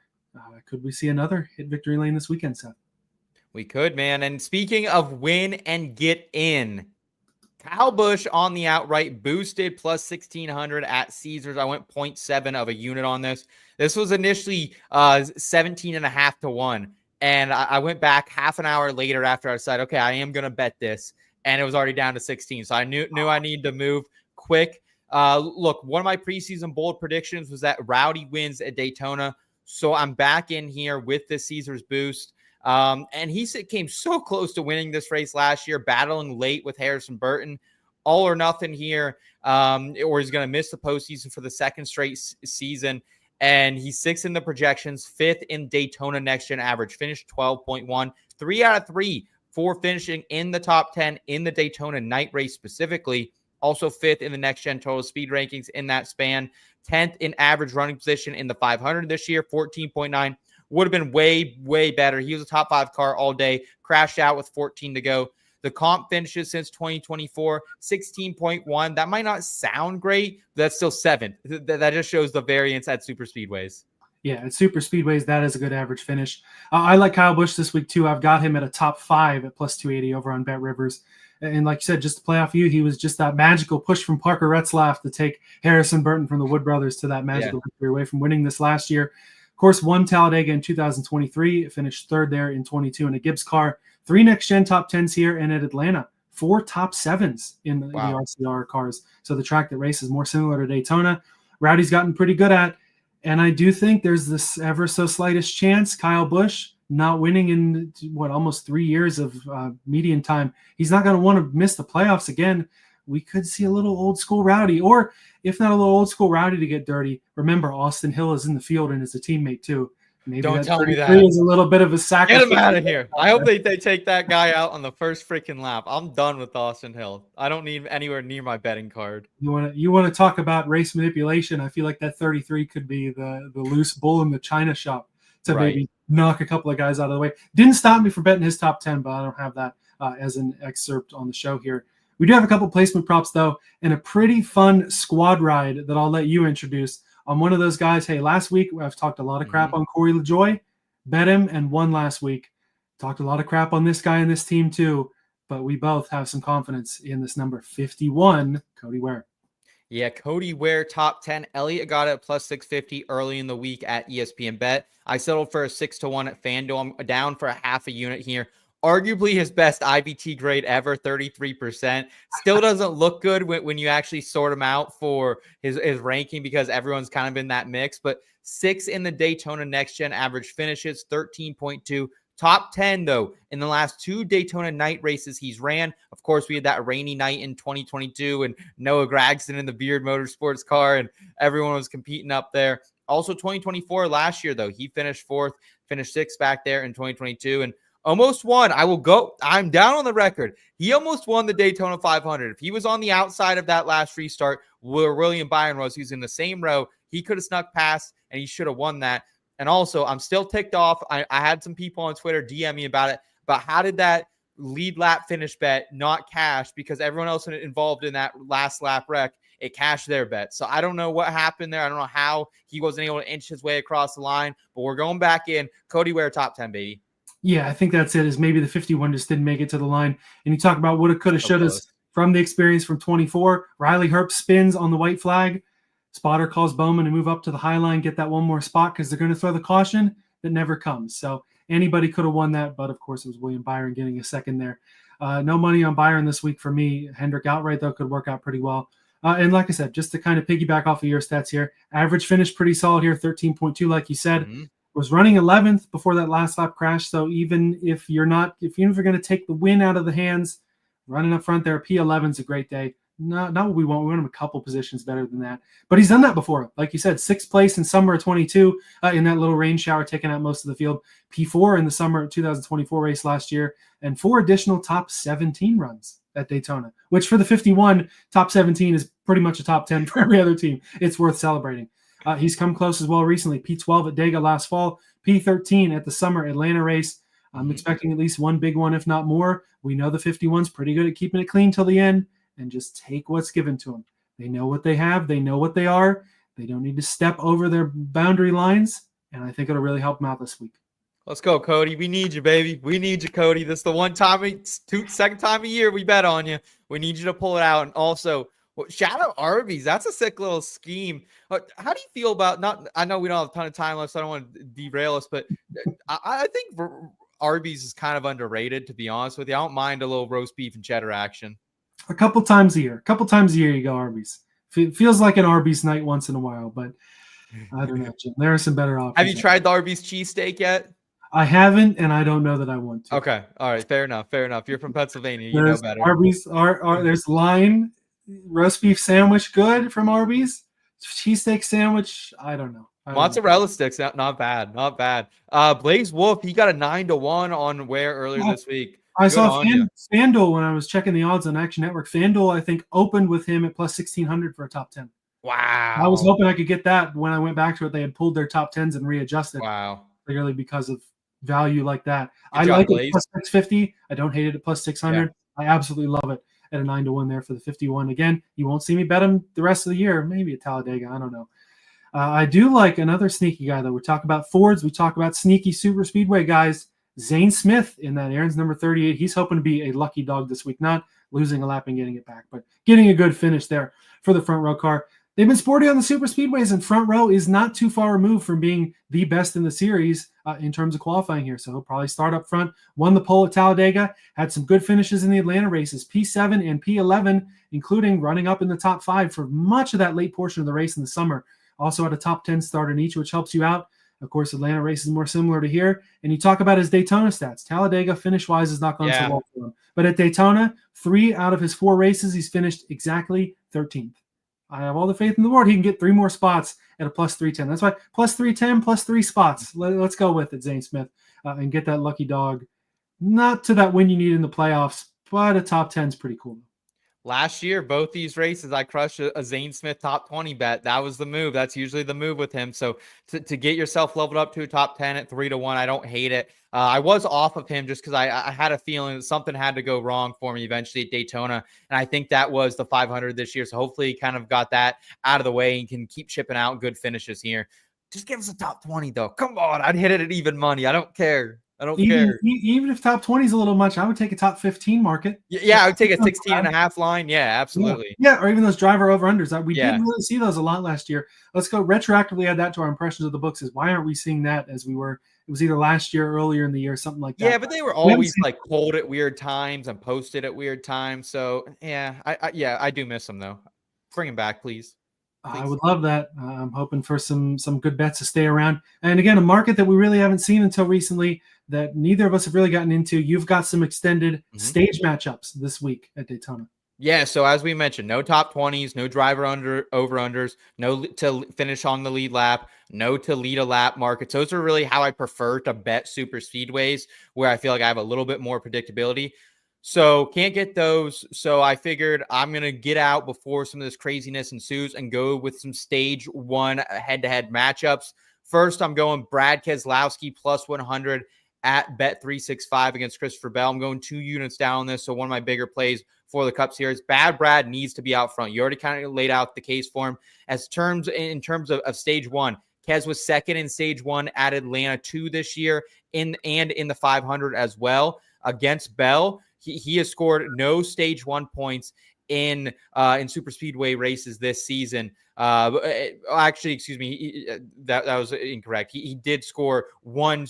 C: Could we see another hit victory lane this weekend, Seth?
A: We could, man. And speaking of win and get in, Kyle Busch on the outright boosted plus 1,600 at Caesars. I went 0.7 of a unit on this. This was initially 17.5 to 1. And I went back half an hour later after I said, okay, I am going to bet this. And it was already down to 16. So I knew I needed to move quick. Look, one of my preseason bold predictions was that Rowdy wins at Daytona. So I'm back in here with this Caesars boost. And he came so close to winning this race last year, battling late with Harrison Burton. All or nothing here, or he's going to miss the postseason for the second straight season. And he's 6th in the projections, 5th in Daytona Next Gen average, finished 12.1, 3 out of 3 for finishing in the top 10 in the Daytona night race specifically. Also 5th in the Next Gen total speed rankings in that span, 10th in average running position in the 500 this year, 14.9. Would have been way, way better. He was a top 5 car all day, crashed out with 14 to go. The comp finishes since 2024, 16.1. That might not sound great, but that's still 7th. That just shows the variance at super speedways.
C: Yeah, at super speedways, that is a good average finish. I like Kyle Busch this week, too. I've got him at a top 5 at plus 280 over on BetRivers. And like you said, just to play off you, he was just that magical push from Parker Retzlaff to take Harrison Burton from the Wood Brothers to that magical victory away from winning this last year. Of course, won Talladega in 2023, finished 3rd there in 22 in a Gibbs car. 3 next-gen top 10s here, and at Atlanta, 4 top 7s in the RCR cars. So the track that races more similar to Daytona, Rowdy's gotten pretty good at. And I do think there's this ever so slightest chance Kyle Busch not winning in, almost 3 years of median time. He's not going to want to miss the playoffs again. We could see a little old school Rowdy, or if not a little old school Rowdy to get dirty. Remember, Austin Hill is in the field and is a teammate too. Maybe
A: don't tell me that.
C: Is a little bit of a sacrifice.
A: Get him out of here. I hope they take that guy out on the first freaking lap. I'm done with Austin Hill. I don't need anywhere near my betting card.
C: You want to talk about race manipulation? I feel like that 33 could be the loose bull in the china shop to maybe knock a couple of guys out of the way. Didn't stop me from betting his top 10, but I don't have that as an excerpt on the show here. We do have a couple placement props, though, and a pretty fun squad ride that I'll let you introduce. On one of those guys, hey, last week I've talked a lot of crap on Corey LaJoie, bet him, and won last week. Talked a lot of crap on this guy and this team too, but we both have some confidence in this number 51, Cody Ware.
A: Yeah, Cody Ware, top 10. Elliot got it at plus 650 early in the week at ESPN Bet. I settled for a 6-1 at FanDuel. I'm down for a half a unit here. Arguably his best IBT grade ever, 33%. Still doesn't look good when you actually sort him out for his ranking because everyone's kind of in that mix. But 6 in the Daytona Next Gen average finishes, 13.2. Top 10, though, in the last 2 Daytona night races he's ran. Of course, we had that rainy night in 2022 and Noah Gragson in the Beard Motorsports car, and everyone was competing up there. Also, 2024 last year, though, he finished 4th, finished 6th back there in 2022, and almost won. I'm down on the record. He almost won the Daytona 500. If he was on the outside of that last restart where William Byron was, he was in the same row, he could have snuck past and he should have won that. And also, I'm still ticked off. I had some people on Twitter DM me about it, but how did that lead lap finish bet not cash? Because everyone else involved in that last lap wreck, it cashed their bet. So I don't know what happened there. I don't know how he wasn't able to inch his way across the line, but we're going back in. Cody Ware, top 10, baby.
C: Yeah, I think that's it, is maybe the 51 just didn't make it to the line. And you talk about woulda, coulda, shoulda from the experience from 24. Riley Herbst spins on the white flag. Spotter calls Bowman to move up to the high line, get that one more spot because they're going to throw the caution that never comes. So anybody could have won that, but of course it was William Byron getting a second there. No money on Byron this week for me. Hendrick Outright, though, could work out pretty well. And like I said, just to kind of piggyback off of your stats here, average finish pretty solid here, 13.2, like you said. Was running 11th before that last lap crash. So even if you're going to take the win out of the hands, running up front there, P11 is a great day. Not what we want. We want him a couple positions better than that. But he's done that before. Like you said, 6th place in summer of 22 in that little rain shower, taking out most of the field. P4 in the summer of 2024 race last year, and 4 additional top 17 runs at Daytona, which for the 51, top 17 is pretty much a top 10 for every other team. It's worth celebrating. He's come close as well recently. P12 at Dega last fall, P13 at the summer Atlanta race. I'm expecting at least one big one, if not more. We know the 51's pretty good at keeping it clean till the end and just take what's given to them. They know what they have. They know what they are. They don't need to step over their boundary lines, and I think it'll really help them out this week.
A: Let's go, Cody. We need you, baby. We need you, Cody. This is the second time a year we bet on you. We need you to pull it out. And also, shout out Arby's. That's a sick little scheme. How do you feel about I know we don't have a ton of time left, so I don't want to derail us, but I think Arby's is kind of underrated, to be honest with you. I don't mind a little roast beef and cheddar action.
C: A couple times a year you go Arby's. Feels like an Arby's night once in a while, but I don't know, Jim. There are some better options.
A: Have you tried the Arby's cheesesteak yet?
C: I haven't, and I don't know that I want to.
A: Okay. All right. Fair enough. You're from Pennsylvania. You know better.
C: Arby's, there's line roast beef sandwich good from Arby's. Cheesesteak sandwich, I don't know.
A: Mozzarella sticks, not bad. Blaze Wolf, he got a 9-1 on Ware earlier this week.
C: I saw FanDuel when I was checking the odds on Action Network. FanDuel, I think, opened with him at plus 1,600 for a top 10.
A: Wow.
C: I was hoping I could get that. When I went back to it, they had pulled their top 10s and readjusted.
A: Wow.
C: Clearly because of value like that.
A: Good
C: I
A: job,
C: like
A: Blaze.
C: it plus 650. I don't hate it at plus 600.
A: Yeah.
C: I absolutely love it at a 9-1 there for the 51. Again, you won't see me bet him the rest of the year. Maybe at Talladega. I don't know. I do like another sneaky guy, though. We talk about Fords. We talk about sneaky super speedway guys. Zane Smith in that Aaron's number 38. He's hoping to be a lucky dog this week, not losing a lap and getting it back, but getting a good finish there for the front row car. They've been sporty on the super speedways, and front row is not too far removed from being the best in the series in terms of qualifying here. So he'll probably start up front. Won the pole at Talladega, had some good finishes in the Atlanta races, P7 and P11, including running up in the top 5 for much of that late portion of the race in the summer. Also had a top 10 start in each, which helps you out. Of course, Atlanta race is more similar to here. And you talk about his Daytona stats. Talladega, finish-wise, is not going so well for him. But at Daytona, 3 out of his 4 races, he's finished exactly 13th. I have all the faith in the world. He can get 3 more spots at a plus 310. That's why plus 310, plus 3 spots. Let's go with it, Zane Smith, and get that lucky dog. Not to that win you need in the playoffs, but a top 10 is pretty cool.
A: Last year, both these races, I crushed a Zane Smith top 20 bet. That was the move. That's usually the move with him. So to get yourself leveled up to a top 10 at 3-1, I don't hate it. I was off of him just because I had a feeling that something had to go wrong for me eventually at Daytona. And I think that was the 500 this year. So hopefully he kind of got that out of the way and can keep shipping out good finishes here. Just give us a top 20, though. Come on. I'd hit it at even money. I don't care.
C: Even if top 20 is a little much, I would take a top 15 market.
A: Yeah, I would take a 16.5 line. Yeah, absolutely.
C: Yeah, or even those driver over-unders. We didn't really see those a lot last year. Let's go retroactively add that to our impressions of the books. Is why aren't we seeing that as we were? It was either last year, earlier in the year, something like that.
A: Yeah, but they were always like cold at weird times and posted at weird times. So, I do miss them, though. Bring him back, please.
C: I would love that. I'm hoping for some good bets to stay around. And again, a market that we really haven't seen until recently that neither of us have really gotten into. You've got some extended stage matchups this week at Daytona.
A: Yeah, so as we mentioned, no top 20s, no driver over-unders, no to finish on the lead lap, no to lead a lap markets. Those are really how I prefer to bet super speedways, where I feel like I have a little bit more predictability. So can't get those. So I figured I'm going to get out before some of this craziness ensues and go with some stage 1 head-to-head matchups. First, I'm going Brad Keselowski plus 100 at Bet365 against Christopher Bell. I'm going 2 units down on this, so one of my bigger plays for the Cup Series. Bad Brad needs to be out front. You already kind of laid out the case for him. In terms of stage 1, Kez was second in stage 1 at Atlanta 2 this year in the 500 as well against Bell. He has scored no stage 1 points in super speedway races this season. Actually, excuse me, that was incorrect. He did score one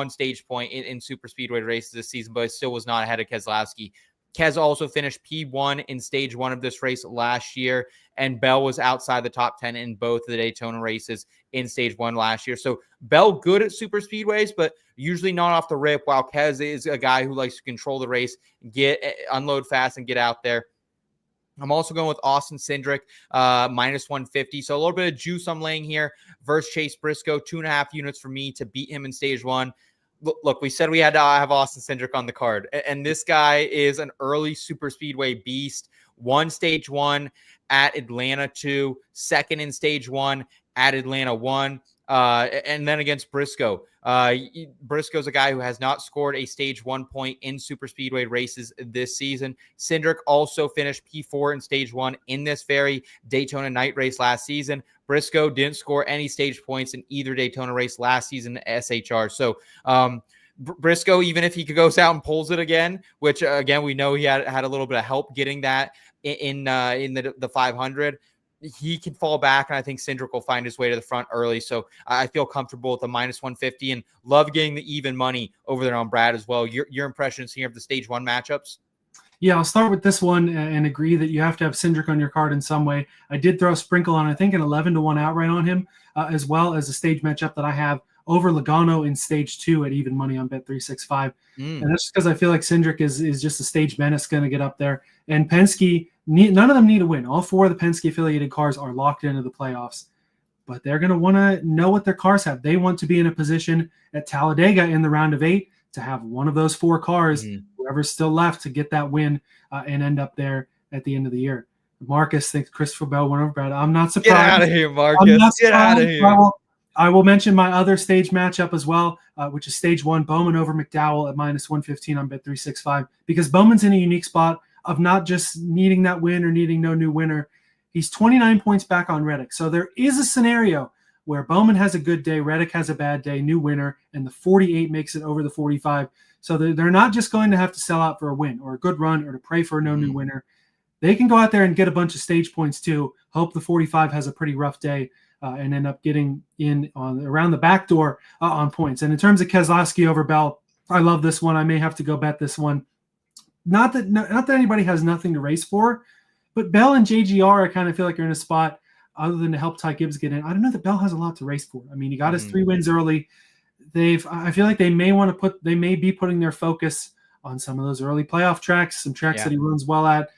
A: stage point in super speedway races this season, but it still was not ahead of Keselowski. Kes also finished P1 in stage 1 of this race last year, and Bell was outside the top 10 in both of the Daytona races in stage 1 last year. So Bell good at super speedways, but usually not off the rip, while Kes is a guy who likes to control the race, unload fast and get out there. I'm also going with Austin Cindric, minus 150. So a little bit of juice I'm laying here versus Chase Briscoe, 2.5 units for me to beat him in stage 1. Look, we said we had to have Austin Cindric on the card, and this guy is an early super speedway beast. Won stage 1 at Atlanta 2, second in stage 1 at Atlanta 1, and then against Briscoe. Briscoe's a guy who has not scored a stage 1 point in super speedway races this season. Cindric also finished P4 in stage 1 in this very Daytona night race last season. Briscoe didn't score any stage points in either Daytona race last season at SHR. So Briscoe, even if he goes out and pulls it again, which again, we know he had a little bit of help getting that in the 500, he can fall back, and I think Cindric will find his way to the front early. So I feel comfortable with the minus 150 and love getting the even money over there on Brad as well. Your impressions here of the stage 1 matchups?
C: Yeah, I'll start with this one and agree that you have to have Cindric on your card in some way. I did throw a sprinkle on, I think, an 11-1 outright on him, as well as a stage matchup that I have over Logano in stage 2 at even money on Bet365. And that's because I feel like Cindric is just a stage menace going to get up there. And Penske, none of them need a win. All 4 of the Penske affiliated cars are locked into the playoffs. But they're going to want to know what their cars have. They want to be in a position at Talladega in the round of 8 to have one of those 4 cars, whoever's still left, to get that win and end up there at the end of the year. Marcus thinks Christopher Bell went over Brad. I'm not surprised.
A: Get out of here, Marcus. Get out of here.
C: I will mention my other stage matchup as well, which is stage 1, Bowman over McDowell at minus 115 on Bet365, because Bowman's in a unique spot of not just needing that win or needing no new winner. He's 29 points back on Reddick. So there is a scenario where Bowman has a good day, Reddick has a bad day, new winner, and the 48 makes it over the 45. So they're not just going to have to sell out for a win or a good run or to pray for no new winner. They can go out there and get a bunch of stage points too, hope the 45 has a pretty rough day, and end up getting in around the back door on points. And in terms of Keselowski over Bell, I love this one. I may have to go bet this one. Not that anybody has nothing to race for, but Bell and JGR, I kind of feel like are in a spot other than to help Ty Gibbs get in. I don't know that Bell has a lot to race for. I mean, he got his 3 wins early. I feel like they may be putting their focus on some of those early playoff tracks, some tracks that he runs well at,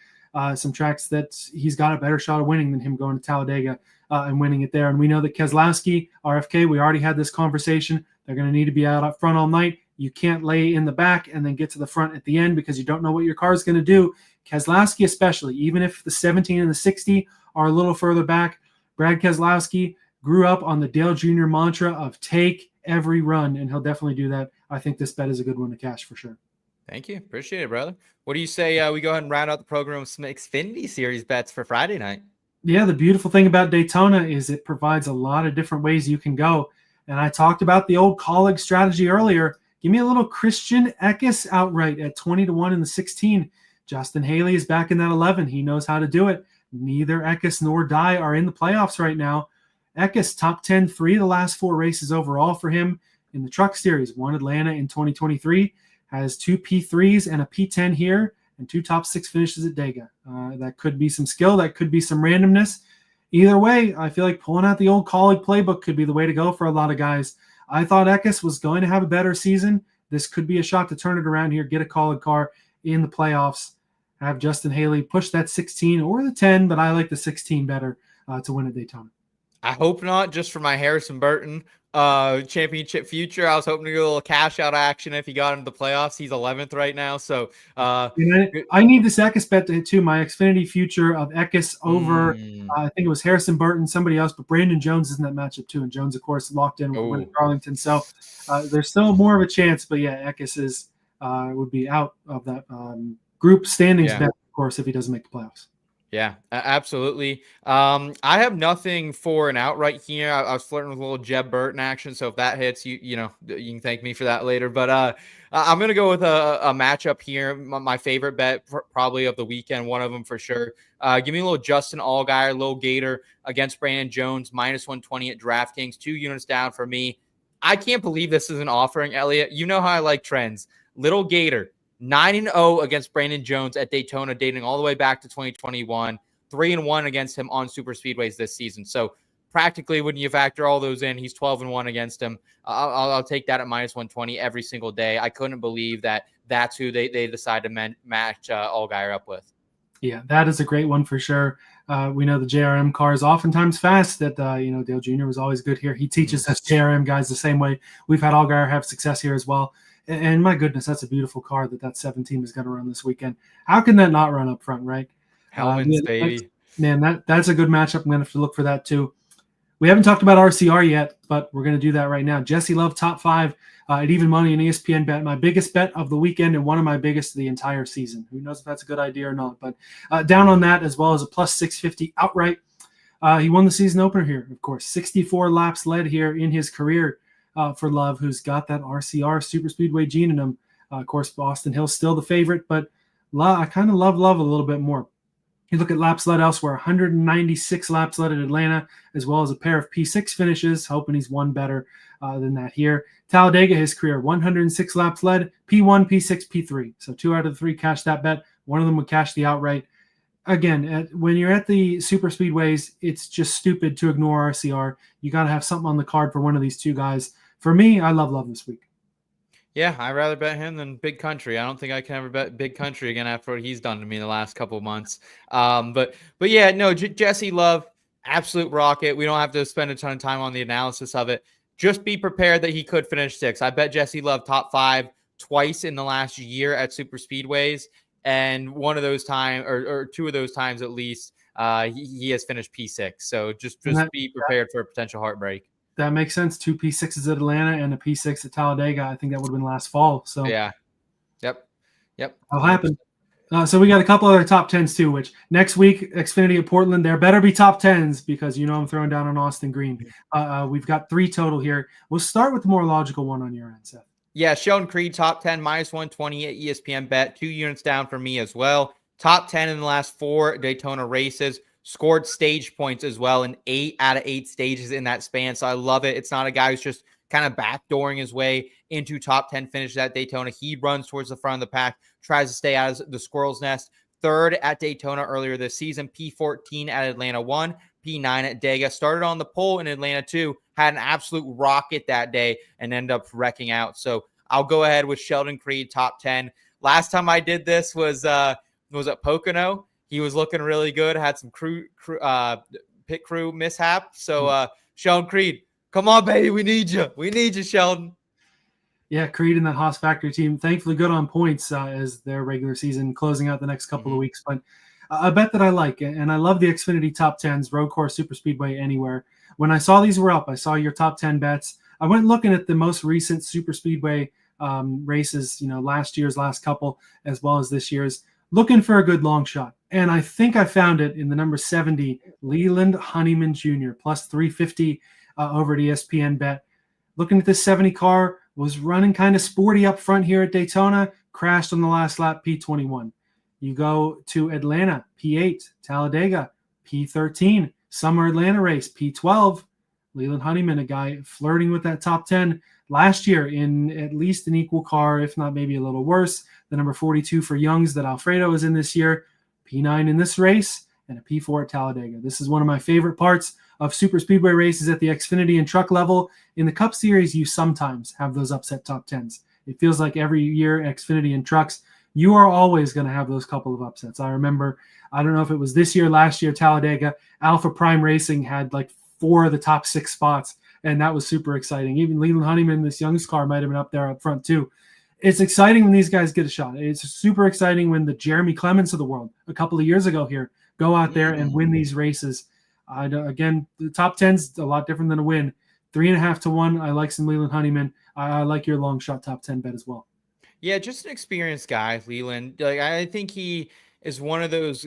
C: some tracks that he's got a better shot of winning than him going to Talladega and winning it there. And we know that Keselowski, RFK, we already had this conversation. They're going to need to be out up front all night. You can't lay in the back and then get to the front at the end because you don't know what your car is going to do. Keselowski especially, even if the 17 and the 60 are a little further back, Brad Keselowski grew up on the Dale Jr. mantra of take every run, and he'll definitely do that. I think this bet is a good one to cash for sure.
A: Thank you. Appreciate it, brother. What do you say we go ahead and round out the program with some Xfinity Series bets for Friday night?
C: Yeah, the beautiful thing about Daytona is it provides a lot of different ways you can go. And I talked about the old colleague strategy earlier. Give me a little Christian Eckes outright at 20-1 in the 16. Justin Haley is back in that 11. He knows how to do it. Neither Eckes nor Dye are in the playoffs right now. Eckes top 10, 3 of the last 4 races overall for him in the Truck Series. Won Atlanta in 2023, has 2 P3s and a P10 here, and 2 top 6 finishes at Dega. That could be some skill. That could be some randomness. Either way, I feel like pulling out the old colleague playbook could be the way to go for a lot of guys. I thought Eckes was going to have a better season. This could be a shot to turn it around here, get a colleague car in the playoffs, have Justin Haley push that 16 or the 10, but I like the 16 better to win at Daytona.
A: I hope not, just for my Harrison Burton championship future. I was hoping to get a little cash out action if he got into the playoffs. He's 11th right now. So
C: I need this Eckes bet to hit too. My Xfinity future of Eckes over, I think it was Harrison Burton, somebody else, but Brandon Jones is in that matchup too. And Jones, of course, locked in with Darlington. So there's still more of a chance, but yeah, Eckes would be out of that group standings bet, of course, if he doesn't make the playoffs.
A: Yeah, absolutely. I have nothing for an outright here. I was flirting with a little Jeb Burton action, so if that hits, you know, you can thank me for that later. But I'm gonna go with a matchup here. My favorite bet probably of the weekend, one of them for sure. Give me a little Justin Allgaier, little Gator against Brandon Jones, -120 at DraftKings, 2 units down for me. I can't believe this is an offering, Elliot. You know how I like trends. Little Gator. 9-0 against Brandon Jones at Daytona, dating all the way back to 2021. 3-1 against him on super speedways this season. So practically, when you factor all those in, he's 12-1 against him. I'll take that at -120 every single day. I couldn't believe that that's who they decided to match Allgaier up with.
C: Yeah, that is a great one for sure. We know the JRM car is oftentimes fast. That Dale Jr. was always good here. He teaches us JRM guys the same way. We've had Allgaier have success here as well. And my goodness, that's a beautiful car that 7 team is going to run this weekend. How can that not run up front, right?
A: Hellman's, baby.
C: That's a good matchup. I'm going to have to look for that too. We haven't talked about RCR yet, but we're going to do that right now. Jesse Love, top 5 at even money, an ESPN bet. My biggest bet of the weekend and one of my biggest of the entire season. Who knows if that's a good idea or not, but down on that as well as a +650 outright. He won the season opener here, of course. 64 laps led here in his career. For Love, who's got that RCR super speedway gene in him. Of course, Boston Hill's still the favorite, but I kind of love Love a little bit more. You look at laps led elsewhere, 196 laps led at Atlanta, as well as a pair of P6 finishes, hoping he's one better than that here. Talladega, his career, 106 laps led, P1, P6, P3. So 2 out of the 3 cashed that bet. One of them would cash the outright. Again, when you're at the super speedways, it's just stupid to ignore RCR. You got to have something on the card for one of these two guys. For me, I love Love this week.
A: Yeah, I'd rather bet him than Big Country. I don't think I can ever bet Big Country again after what he's done to me in the last couple of months. But yeah, no, Jesse Love, absolute rocket. We don't have to spend a ton of time on the analysis of it. Just be prepared that he could finish 6. I bet Jesse Love top 5 twice in the last year at super speedways, and one of those times, or 2 of those times at least, he has finished P6. So just be prepared for a potential heartbreak.
C: That makes sense. 2 P6s at Atlanta and a P6 at Talladega. I think that would have been last fall. So
A: yeah, yep.
C: That'll happen. So we got a couple other top 10s too, which next week, Xfinity at Portland, there better be top 10s because I'm throwing down on Austin Green. We've got 3 total here. We'll start with the more logical one on your end, Seth.
A: Yeah, Sheldon Creed, top 10, -120 at ESPN bet. 2 units down for me as well. Top 10 in the last 4 Daytona races. Scored stage points as well in 8 out of 8 stages in that span. So I love it. It's not a guy who's just kind of backdooring his way into top 10 finishes at Daytona. He runs towards the front of the pack, tries to stay out of the squirrel's nest. 3rd at Daytona earlier this season, P14 at Atlanta 1, P9 at Dega. Started on the pole in Atlanta 2, had an absolute rocket that day and ended up wrecking out. So I'll go ahead with Sheldon Creed, top 10. Last time I did this was at Pocono. He was looking really good, had some pit crew mishap. So Sheldon Creed, come on, baby. We need you. We need you, Sheldon.
C: Yeah, Creed and that Haas Factory team, thankfully good on points as their regular season closing out the next couple of weeks. But a bet that I like, and I love the Xfinity top 10s, road course, super speedway, anywhere. When I saw these were up, I saw your top 10 bets. I went looking at the most recent super speedway races, last year's last couple, as well as this year's, looking for a good long shot. And I think I found it in the number 70, Leland Honeyman Jr., +350 over at ESPN bet. Looking at this 70 car, was running kind of sporty up front here at Daytona, crashed on the last lap, P21. You go to Atlanta, P8, Talladega, P13, Summer Atlanta race, P12. Leland Honeyman, a guy flirting with that top 10 last year in at least an equal car, if not maybe a little worse. The number 42 for Youngs that Alfredo is in this year, P9 in this race, and a P4 at Talladega. This is one of my favorite parts of super speedway races at the Xfinity and truck level. In the Cup Series, you sometimes have those upset top 10s. It feels like every year, Xfinity and trucks, you are always going to have those couple of upsets. I remember, I don't know if it was this year, last year, Talladega, Alpha Prime Racing had like 4 of the top 6 spots, and that was super exciting. Even Leland Honeyman, this Young's car, might have been up there up front too. It's exciting when these guys get a shot. It's super exciting when the Jeremy Clements of the world, a couple of years ago here, go out there and win these races. Again, the top 10's a lot different than a win. 3.5 to 1. I like some Leland Honeyman. I like your long shot top 10 bet as well.
A: Yeah, just an experienced guy, Leland. Like I think he is one of those,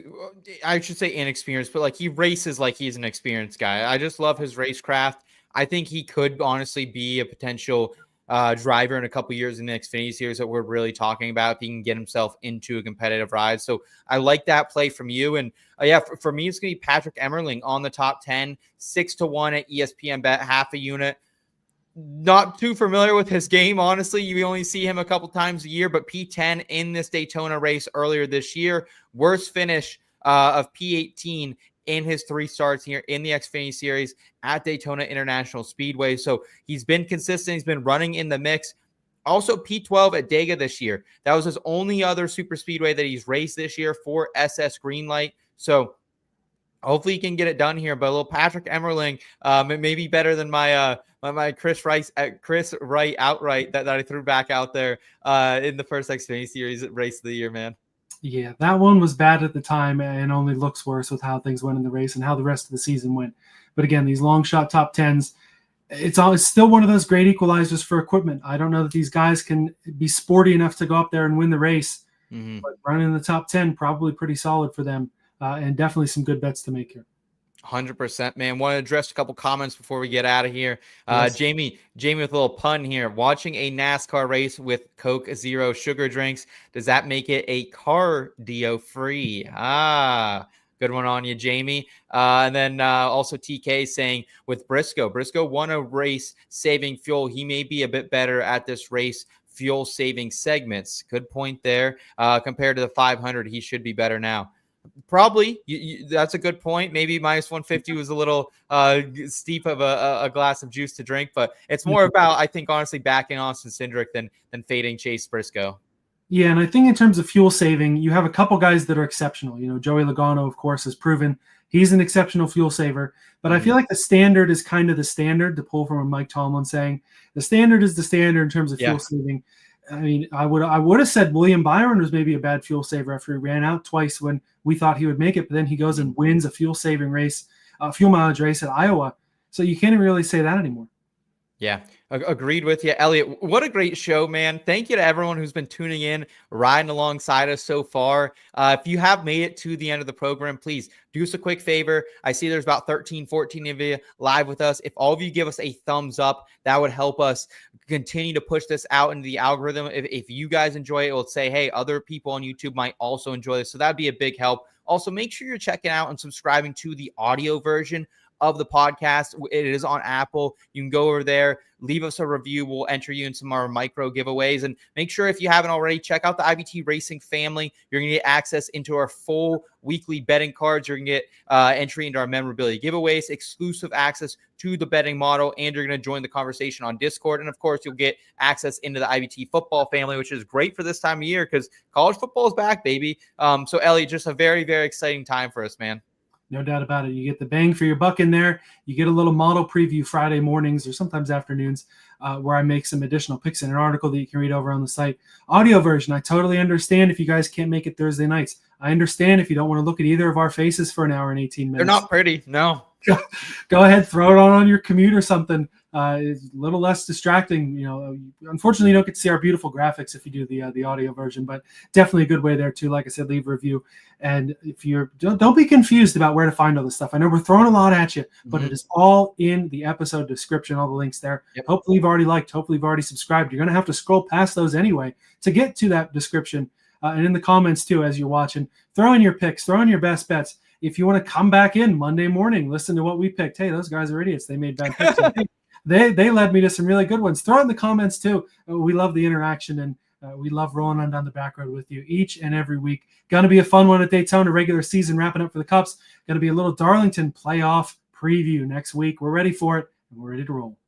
A: I should say inexperienced, but like he races like he's an experienced guy. I just love his racecraft. I think he could honestly be a potential driver in a couple years in the Xfinity series that we're really talking about if he can get himself into a competitive ride. So I like that play from you. And for me, it's going to be Patrick Emmerling on the top 10, 6-1 at ESPN bet, half a unit. Not too familiar with his game, honestly. You only see him a couple times a year, but P10 in this Daytona race earlier this year, worst finish of P18 in his 3 starts here in the Xfinity series at Daytona International Speedway. So he's been consistent. He's been running in the mix. Also P12 at Dega this year. That was his only other super speedway that he's raced this year for SS Greenlight. So hopefully he can get it done here. But a little Patrick Emmerling, it may be better than my Chris Wright outright that I threw back out there in the first Xfinity series race of the year, man.
C: Yeah, that one was bad at the time and only looks worse with how things went in the race and how the rest of the season went. But again, these long shot top 10s, it's still one of those great equalizers for equipment. I don't know that these guys can be sporty enough to go up there and win the race, but running in the top 10, probably pretty solid for them, and definitely some good bets to make here.
A: 100%, man. Want to address a couple comments before we get out of here.
C: Yes.
A: Jamie with a little pun here. Watching a NASCAR race with Coke Zero sugar drinks, does that make it a cardio free? Good one on you, Jamie. And then also TK saying with Briscoe won a race saving fuel. He may be a bit better at this race fuel saving segments. Good point there. Compared to the 500, he should be better now. Probably. That's a good point. Maybe minus 150 was a little steep of a glass of juice to drink, but it's more about, I think, honestly, backing Austin Cindric than fading Chase Briscoe.
C: Yeah, and I think in terms of fuel saving, you have a couple guys that are exceptional. You know, Joey Logano, of course, has proven he's an exceptional fuel saver. But I feel like the standard is kind of the standard, to pull from a Mike Tomlin saying. The standard is the standard in terms of fuel saving. I mean, I would have said William Byron was maybe a bad fuel saver after he ran out twice when we thought he would make it, but then he goes and wins a fuel saving race, fuel mileage race at Iowa. So you can't really say that anymore.
A: Yeah, agreed with you. Elliot, what a great show, man. Thank you to everyone who's been tuning in, riding alongside us so far. If you have made it to the end of the program, please do us a quick favor. I see there's about 13, 14 of you live with us. If all of you give us a thumbs up, that would help us continue to push this out into the algorithm. If you guys enjoy it, it will say, hey, other people on YouTube might also enjoy this. So that'd be a big help. Also, make sure you're checking out and subscribing to the audio version of the podcast. It is on Apple. You can go over there, leave us a review. We'll enter you in some of our micro giveaways. And make sure, if you haven't already, check out the IBT Racing family. You're going to get access into our full weekly betting cards. You're going to get entry into our memorabilia giveaways, exclusive access to the betting model, and you're going to join the conversation on Discord. And of course, you'll get access into the IBT football family, which is great for this time of year because college football is back, baby. So Elliot, just a very, very exciting time for us, man.
C: No doubt about it. You get the bang for your buck in there. You get a little model preview Friday mornings or sometimes afternoons where I make some additional picks in an article that you can read over on the site. Audio version, I totally understand if you guys can't make it Thursday nights. I understand if you don't want to look at either of our faces for an hour and 18 minutes.
A: They're not pretty, no.
C: Go ahead, throw it on your commute or something. It's a little less distracting. You know, unfortunately, you don't get to see our beautiful graphics if you do the audio version, but definitely a good way there too. Like I said, leave a review. And if don't be confused about where to find all this stuff. I know we're throwing a lot at you, but it is all in the episode description, all the links there.
A: Yep.
C: Hopefully you've already liked, hopefully you've already subscribed. You're going to have to scroll past those anyway to get to that description. And in the comments too, as you're watching, throw in your picks, throw in your best bets. If you want to come back in Monday morning, listen to what we picked. Hey, those guys are idiots. They made bad picks. They led me to some really good ones. Throw it in the comments too. We love the interaction, and we love rolling on down the back road with you each and every week. Going to be a fun one at Daytona, regular season wrapping up for the Cups. Going to be a little Darlington playoff preview next week. We're ready for it, and we're ready to roll.